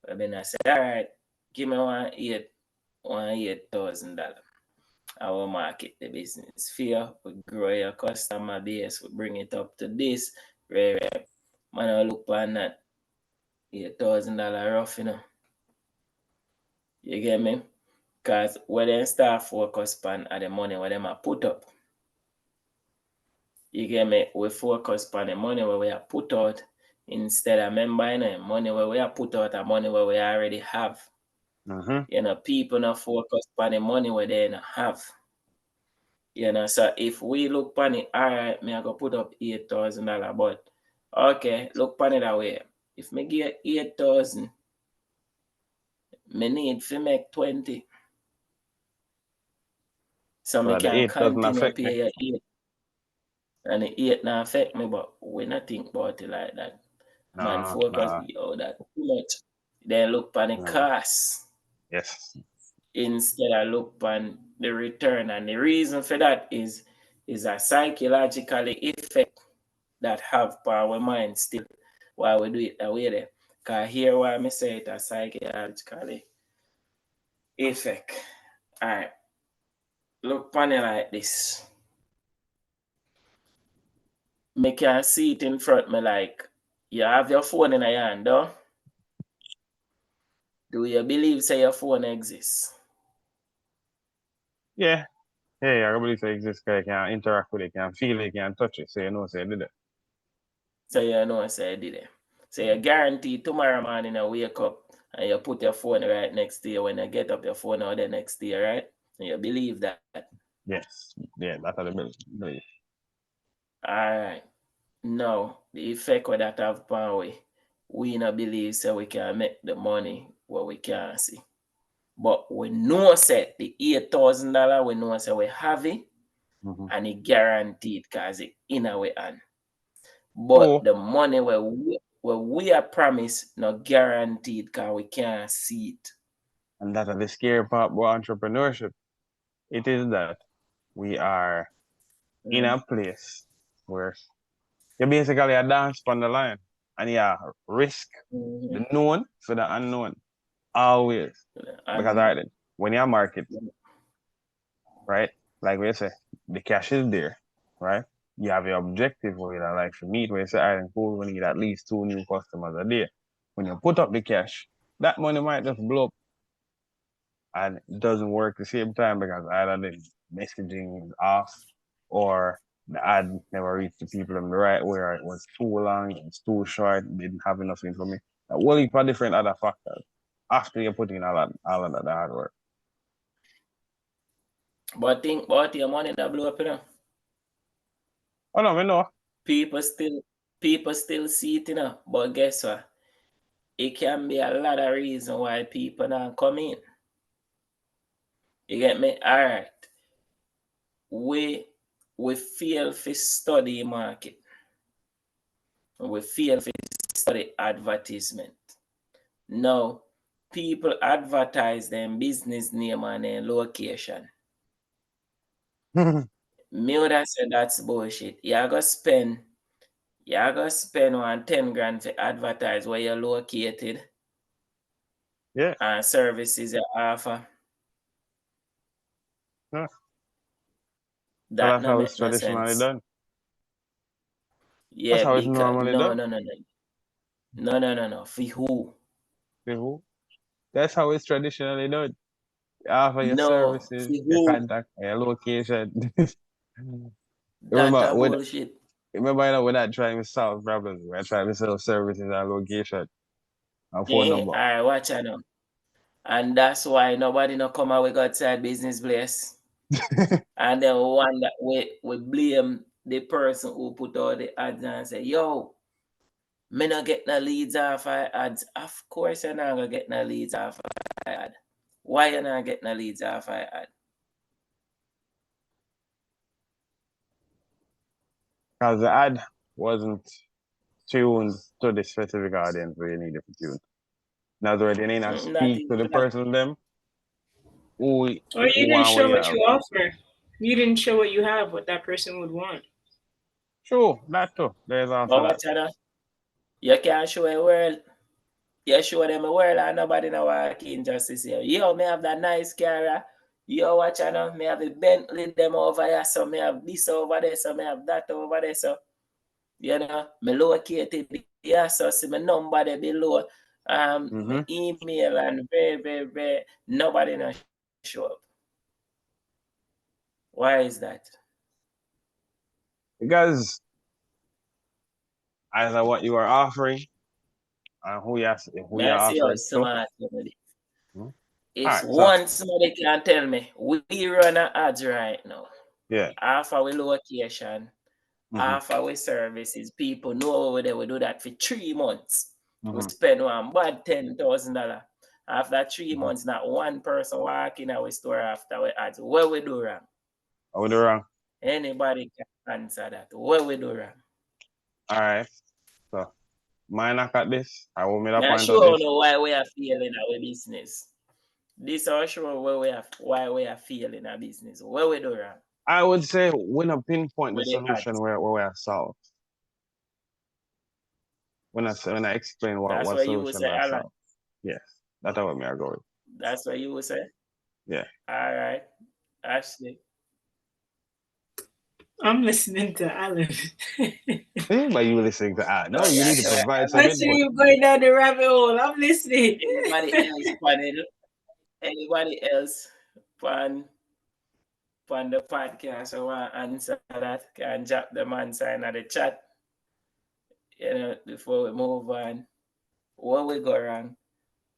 But then I say, all right, give me $1,000. I will market the business for you. We grow your customer base. We bring it up to this. Right. Man, I look on that $8,000 rough, you know. You get me? Because when they start focus on the money where them are put up. You get me? We focus on the money where we are put out instead of remembering the money where we are put out and money where we already have. Mhm. You know, people not focus on the money where they not have. You know, so if we look on it, all right, me I go put up $8,000, but okay, look on it that way. If me get 8,000, me need to make 20. So So me that the can 8 doesn't continue affect me. pay your 8. And the 8 not affect me, but we not think about it like that. Man, No, focus no, on that too much. Then look on the no. cost Yes. instead of look on the return. And the reason for that is a psychological effect that have power mind still while we do it that way there. Cause here why I say it a psychological effect. Alright, look on it like this. Me can see it in front me like you have your phone in your hand, though. Do you believe say your phone exists? Yeah. Hey, I believe it exists because you can interact with it, you can feel it, you can touch it, so you know, say you did it. So you know say I did it. So you guarantee tomorrow morning you wake up and you put your phone right next to you when you get up your phone out the next day, right? And you believe that. Yes. Yeah, that's what I believe. Alright. Now, the effect of that have power, we not believe so we can make the money what we can see. But we know say the $8,000 we know say we have it Mhm. and it guaranteed because it in our hand. But Oh, the money where we are promised not guaranteed because we can't see it. and that's the scary part about entrepreneurship. It is that we are in a place where you basically a dance on the line and you risk Mm-hmm. the known for the unknown always. Because all And right, then, when you market, right? Like we say, the cash is there, right? You have your objective where you like to meet, where you say, I cool, we need at least 2 new customers a day. When you put up the cash, that money might just blow up and it doesn't work the same time because either the messaging is off or the ad never reached the people in the right way, or it was too long, it was too short, didn't have enough information. A whole heap of different other factors after you put in all of that hard work. But think about your money that blow up, you know. Oh no, we know. People still see it, you know. But guess what? It can be a lot of reasons why people not come in. You get me? All right. We fail to study market. We fail to study advertisement. Now, people advertise their business name and their location. Me would have said that's bullshit. You're gonna spend 10 grand to advertise where you're located Yeah. and services you offer. Yeah. That That's no how it's make no traditionally sense. done. That's Yeah, how it's because normally no. done. For who? See who? That's how it's traditionally done. You offer your No, services, for your who? contact, your location. That remember a when bullshit. remember you know, we're not trying to solve problems, we're trying to sell services and location and phone Yeah, number. alright, watch out now. And that's why nobody no come out with outside business place. And then one that we blame the person who put all the ads and say, yo, me not get no leads off I ads. Of course you're not gonna get no leads off I ad. Why you not get no leads off I ad? Because the ad wasn't tuned to the specific audience where you needed to tune. In other words, you need to Not speak to the even that. person them who Or you didn't want what show you what have. you offer. You didn't show what you have, what that person would want. Sure, that too. There's also But that. watch out now. You can't show a world. You show them a world and nobody know walk in just to say, yo, me have that nice car. Yo, watch out now. Me have a Bentley them over here. So me have this over there. So me have that over there. So you know, me located here, so see my number there below. My email and very, nobody not show up. Why is that? Because either what you are offering and who you're May I see how offering to. smart you are. Hmm? If All right, so one somebody can tell me, we run an ads right now. yeah. Half our location, half our services, people know where they will do that for 3 months. We spend one bad $10,000. After 3 months, not one person walk in our store after we ads. What we do wrong? What we do wrong? Anybody can answer that. What we do wrong? All right. So my knock at this. I want me to Now point out sure this. know why we are failing our business. This is sure why we are failing our business. What we do wrong? I would say when I pinpoint the With the solution ads. where we have solved. When I explain That's what what you will solution say, we have Alan. solved. Yes. That's what me I go with. That's what you will say? Yeah. All right. Ashley. I'm listening to Alan. But you listening to ad. No, you need to provide some I see input. you going down the rabbit hole. I'm listening. Anybody else on the podcast who want to answer that can drop them answer in the chat. You know, before we move on. What we go wrong?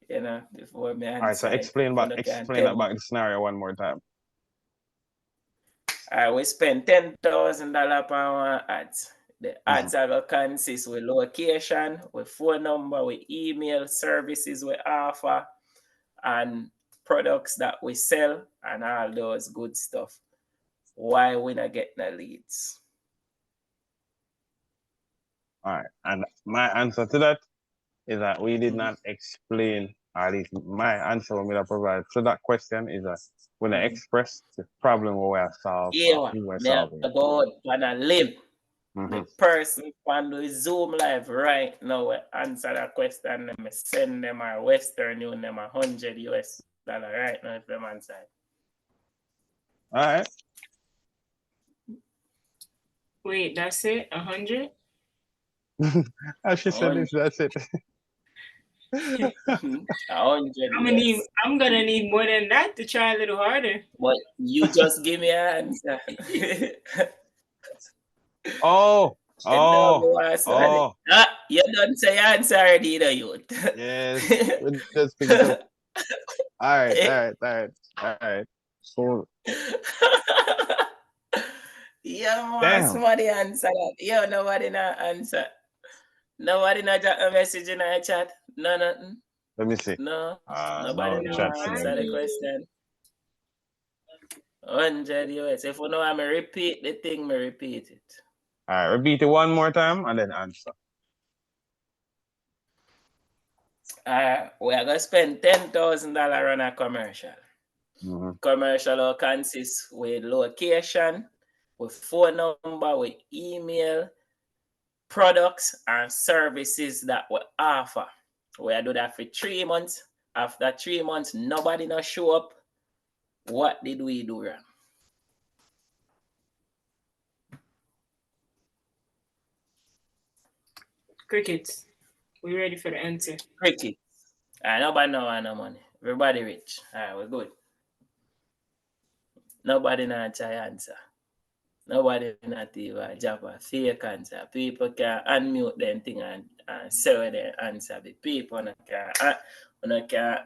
You know, before me answer. All right, so explain that back the scenario one more time. We spend $10,000 per one ads. The ads are going to consist with location, with phone number, with email, services we offer, and products that we sell, and all those good stuff. Why we not getting the leads? All right, and my answer to that is that we did not explain, or at least my answer when we provide to that question is that when I express the problem where we are solving, Yeah, who we're me have solving. to go out on a limb. The person on the Zoom live right now will answer that question and send them a Western Union $100 right now if them answer. All right. Wait, that's it? 100? As she said this, that's it. 100. I'm gonna need more than that to try a little harder. But you just give me an answer. You don't say answer already, you know, youth. Yes. Just pick it up. All right. So Yeah, man, damn. somebody answer that. Yo, nobody not answer. Nobody not drop a message in our chat. No, nothing. Let me see. No, No, nobody the not chat still answer the empty. question. 100 US. If you know I'm repeat the thing, me repeat it. All right, repeat it one more time and then answer. We are gonna spend $10,000 on a commercial. Mm-hmm. Commercial will consist with location, with phone number, with email, products and services that we offer. We do that for 3 months. After 3 months, nobody not show up. What did we do wrong? Crickets. We ready for the answer? Cricket. Nobody know no money. Everybody rich. All right, we're good. Nobody not try answer. Nobody not even drop a fake answer. People can unmute them thing and say their answer. The people can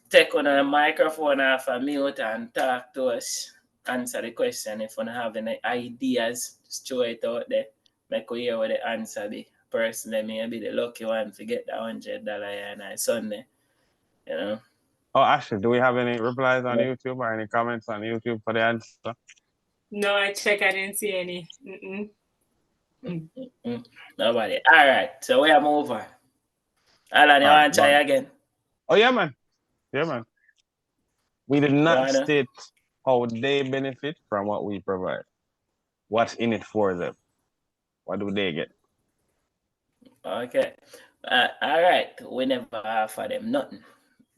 take on a microphone off a mute and talk to us. Answer the question. If you have any ideas, just throw it out there. Make we hear what the answer be. Personally, may be the lucky one to get that $100 on Sunday. You know. Oh, actually, do we have any replies on YouTube or any comments on YouTube for the answer? No, I checked. I didn't see any. Nobody. All right. So we are moving. Alan, you want to try again? Oh, yeah, man. Yeah, man. We did not Ghana. state how they benefit from what we provide. What's in it for them? What do they get? Okay. All right. We never offer them nothing.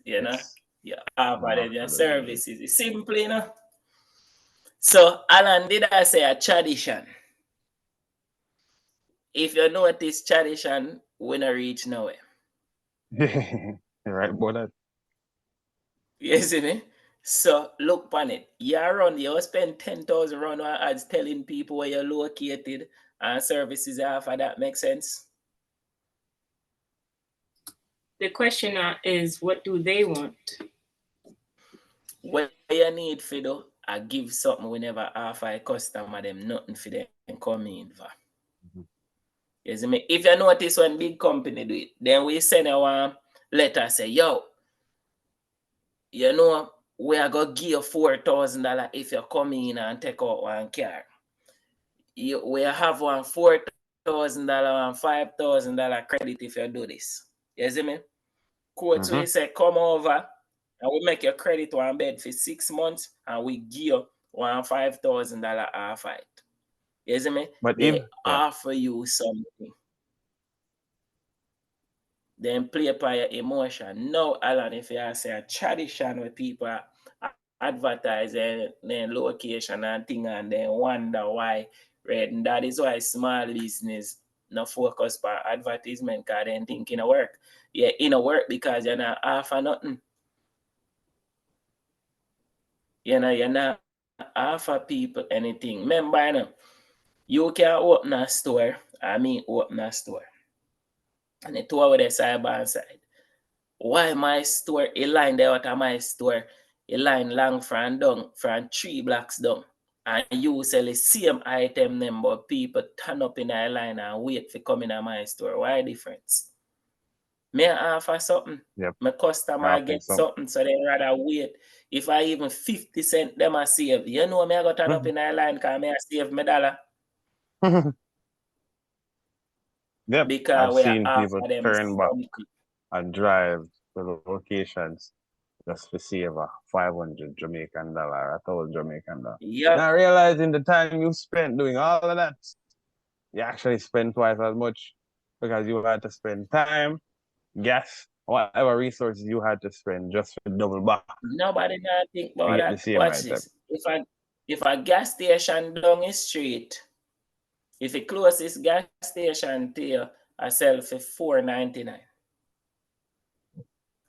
You know? You offer them your services. It's simple, you know? So, Alan, did I say a tradition? If you notice tradition, we not reach nowhere. Right, about that. You see me? So, look upon it. You spend 10,000 round ads telling people where you're located and services you offer. That makes sense? The question is, what do they want? What you need for do, I give something we never offer a customer them nothing for them come in for. You see me? If you notice when big company do it, then we send a one letter say, yo, you know, we are gonna give you $4,000 if you come in and take out one car. We have one $4,000 and $5,000 credit if you do this. You see me? Quotes we say come over and we make your credit one bed for 6 months and we give you one $5,000 off it. You see me? But they offer you something. Then play upon your emotion. No, Alan, if you say a tradition where people advertise their location and thing and then wonder why, right? And that is why small business no focus on advertisement because they think in a work. Yeah, in a work because you're not offer nothing. You know, you're not offer people anything. Remember, you know, you can open a store, open a store. And the two with the side by side. Why my store, a line there out of my store, a line long from down, from 3 blocks down. And you sell the same item number, people turn up in a line and wait for coming to my store. Why difference? Me offer something. My customer get something, so they rather wait. If I even 50 cents them I save, you know me I go turn up in a line because me I save my dollar. Because I've we seen people them turn back something. and drive to the locations just to save a $500 Jamaican dollar, $1,000 Jamaican dollar. Yep. Not realizing the time you spent doing all of that, you actually spend twice as much because you had to spend time, gas, whatever resources you had to spend just for double back. Nobody not think about that. Watch this. If a gas station down the street, if it closest gas station to you, I sell for $4.99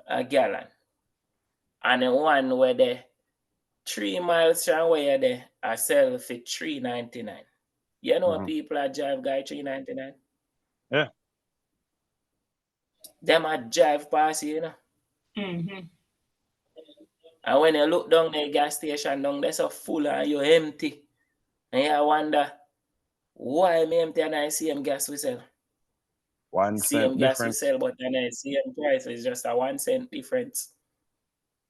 a gallon. And the one where they 3 miles from where they I sell for $3.99. You know people are drive guy $3.99? Yeah. Them a drive past you, you know. And when you look down the gas station down there so full and you empty. And you wonder, why me empty and I see gas we sell? 1 Same cent gas we difference. sell, but then I same price. It's just a 1 cent difference.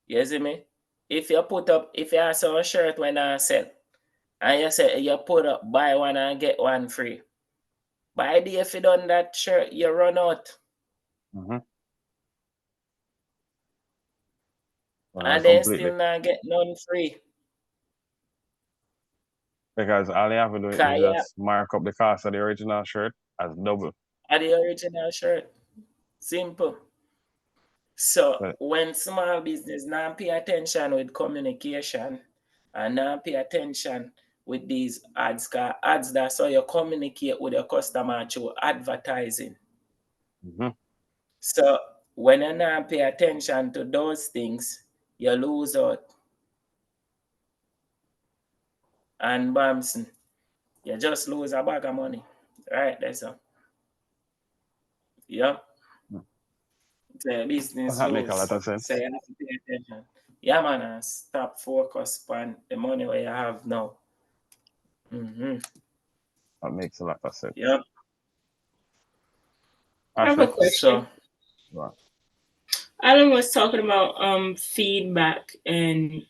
You see me? If you ask a shirt when I sell, and you say you put up buy one and get one free. By the if you done that shirt, you run out. Mm-hmm. And then still not get none free. Because all you have to do is just mark up the cost of the original shirt as double. At the original shirt. Simple. So when small business not pay attention with communication and not pay attention with these ads, because ads that's how you communicate with your customer through advertising. Mm-hmm. So when you not pay attention to those things, you lose out. And Bamson, you just lose a bag of money. Right, that's all. Yeah. The business That makes a lot of sense. So you have to pay attention. Yeah, man, and stop focus on the money where you have now. Mm-hmm. That makes a lot of sense. Yeah. I have a question. Wow. Alan was talking about feedback and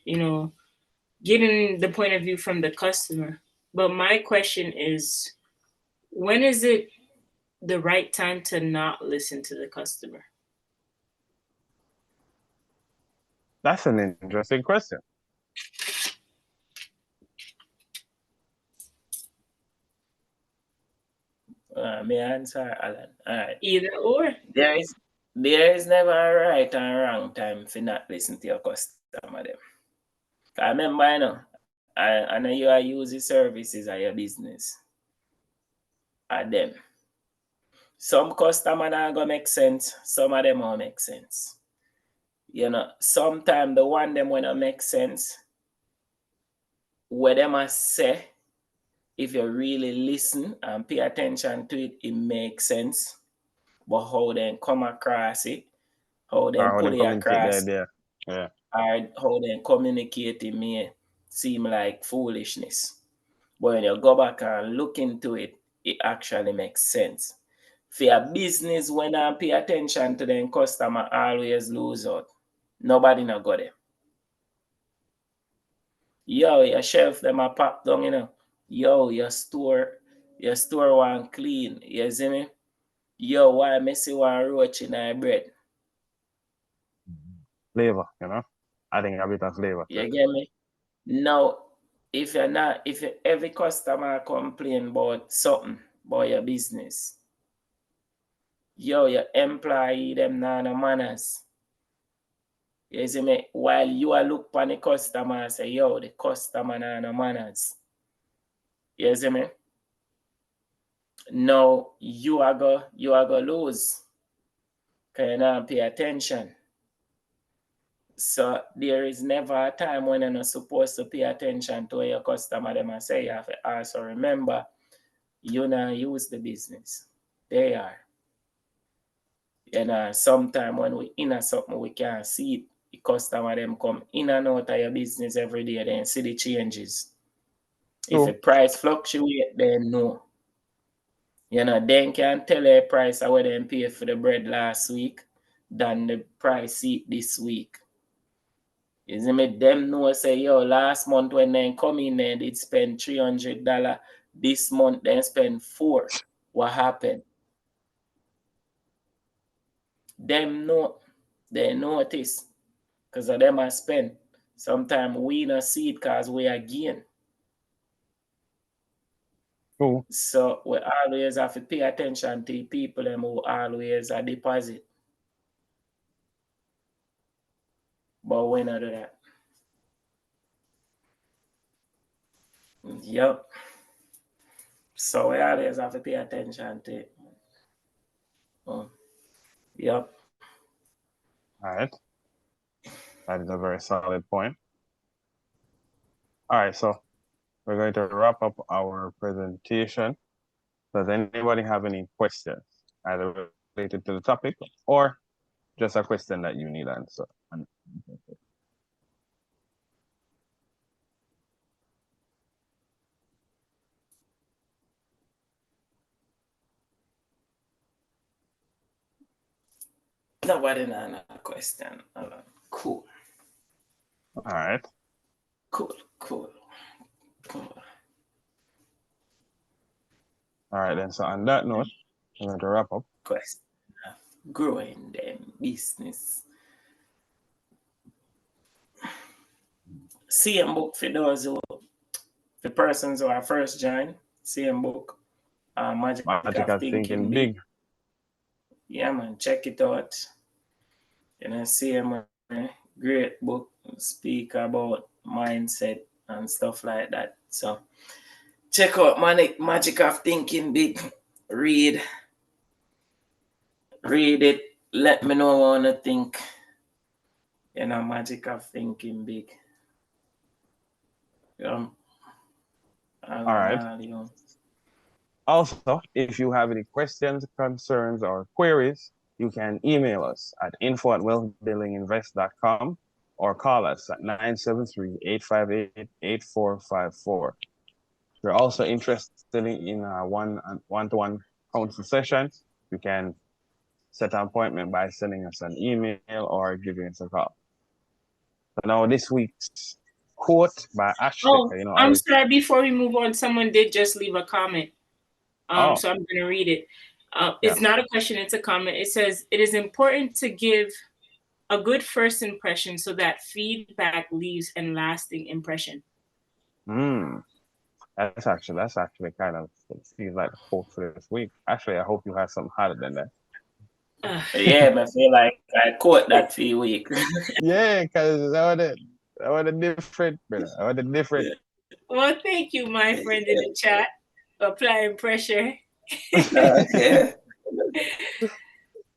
getting the point of view from the customer. But my question is, when is it the right time to not listen to the customer? That's an interesting question. May I answer, Alan? All right. Either or. There is never a right and wrong time for not listen to your customer. Them. I remember, I know you are using services of your business. At them. Some customer not gonna make sense. Some of them won't make sense. Sometimes the one them wanna make sense. What them a say, if you really listen and pay attention to it, it makes sense. But how they come across it, how they put it across, yeah. or how they communicate it may seem like foolishness. But when you go back and look into it, it actually makes sense. For your business, when I pay attention to them, customer always lose out. Nobody not got it. Yo, your shelf them a pop down, Yo, your store one clean. You see me? Yo, why me see one roach in our bread? Flavor, I think a bit of flavor. You get me? Now, if every customer complain about something about your business, yo, your employee them not no manners. You see me? While you are look for the customer and say, yo, the customer not no manners. You see me? Now you are go lose. Because you not pay attention. So there is never a time when you're not supposed to pay attention to what your customer them and say. You have to also remember, you not use the business. They are. Sometime when we in something we can't see it. The customer them come in and out of your business every day, then see the changes. If the price fluctuate, then no. Then can tell a price of what they pay for the bread last week than the price this week. You see me? Them know say, yo, last month when they come in there, they spend $300. This month they spend $4. What happened? Them know, they notice. Because of them I spend. Sometimes we not see it because we are gain. Cool. So we always have to pay attention to people them who always a deposit. But we not do that. Yep. So we always have to pay attention to it. Yep. All right. That is a very solid point. All right, so we're going to wrap up our presentation. Does anybody have any questions, either related to the topic or just a question that you need answer? Nobody know a question. Cool. All right. Cool. All right then. So on that note, I'm going to wrap up. Question. Growing them business. Same book for those who, the persons who are first join. Same book. Magic of Thinking Big. Yeah, man, check it out. Same great book. Speak about mindset and stuff like that. So check out Magic of Thinking Big. Read it. Let me know what you think. Magic of Thinking Big. All right. Also, if you have any questions, concerns, or queries, you can email us at info@wealthbuildinginvest.com or call us at 973-858-8454. If you're also interested in a one-to-one counsel session, you can set an appointment by sending us an email or giving us a call. So now this week's quote by Ashley. Oh, I'm sorry. Before we move on, someone did just leave a comment. So I'm going to read it. It's not a question, it's a comment. It says, it is important to give a good first impression so that feedback leaves a lasting impression. That's actually kind of feels like the quote for this week. Actually, I hope you have something harder than that. Yeah, I feel like I quote that for a week. Yeah, because I want a different, brother. I want a different. Well, thank you, my friend in the chat, applying pressure. Okay.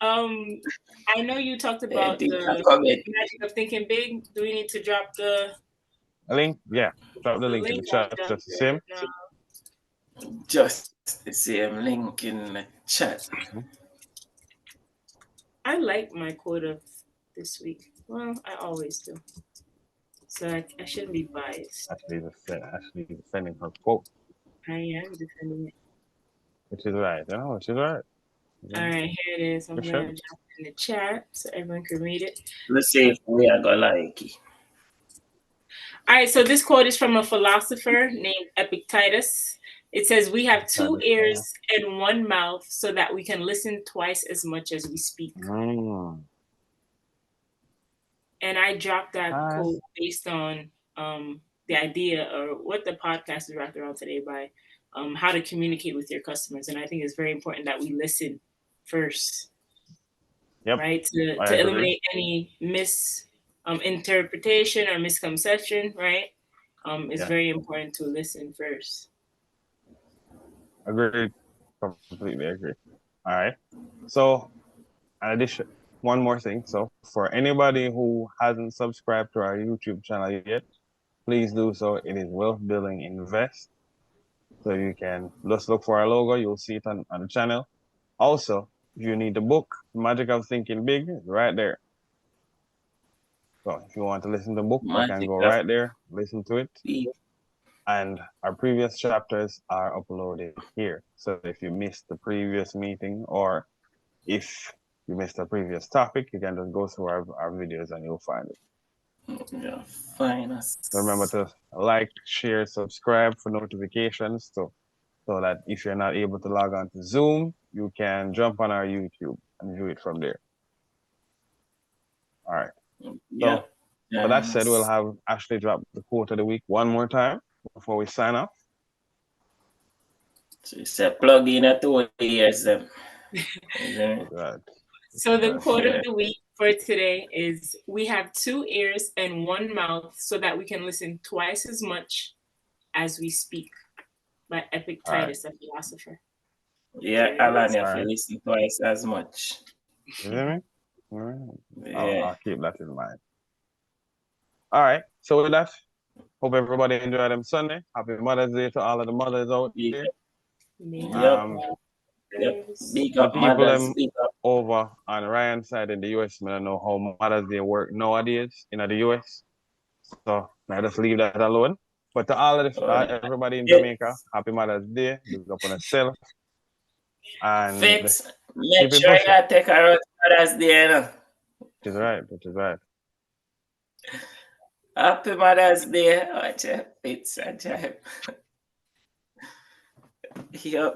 I know you talked about the magic of thinking big. Do we need to drop the link? Yeah, drop the link in the chat. Just the same. Just the same link in the chat. I like my quote of this week. Well, I always do. So I shouldn't be biased. Actually defending her quote. I am defending it. Which is right. Which is right. All right, here it is. I'm going to drop it in the chat so everyone can read it. Let's see if we are going to like it. All right, so this quote is from a philosopher named Epictetus. It says, we have 2 ears and 1 mouth so that we can listen twice as much as we speak. And I dropped that quote based on the idea or what the podcast is wrapped around today by how to communicate with your customers. And I think it's very important that we listen first, right? To eliminate any misinterpretation or misconception, right? It's very important to listen first. Agreed. Completely agree. All right. So, in addition, one more thing. So, for anybody who hasn't subscribed to our YouTube channel yet, please do so. It is Wealth Building Invest. So you can just look for our logo. You'll see it on the channel. Also, if you need the book, Magic of Thinking Big, it's right there. So if you want to listen to the book, you can go right there, listen to it. And our previous chapters are uploaded here. So if you missed the previous meeting or if you missed a previous topic, you can just go through our videos and you'll find it. Yeah, fine. So remember to like, share, subscribe for notifications so that if you're not able to log on to Zoom, you can jump on our YouTube and view it from there. All right. Yeah. So, with that said, we'll have Ashley drop the quote of the week one more time before we sign off. So it's a plug in at 2 years. So the quote of the week for today is, we have 2 ears and 1 mouth so that we can listen twice as much as we speak, by Epictetus, a philosopher. Yeah, Alan, you have to listen twice as much. You hear me? All right. I'll keep that in mind. All right. So with that, hope everybody enjoyed them Sunday. Happy Mother's Day to all of the mothers out there. Yep. Big the up people mothers, over on Ryan's side in the US, I don't know how Mother's Day work nowadays in the US. So I just leave that alone. But to all of everybody in Jamaica, happy Mother's Day. Big up on yourself. And Fitz, make sure you take her out Mother's Day. Which is right. Which is right. Happy Mother's Day. Watch it. It's a time. Yep.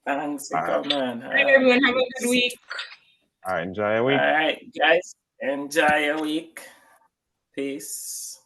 Thanks for All right. coming. All right, everyone, have a good week. All right. Enjoy your All week. right, guys. Enjoy your week. Peace.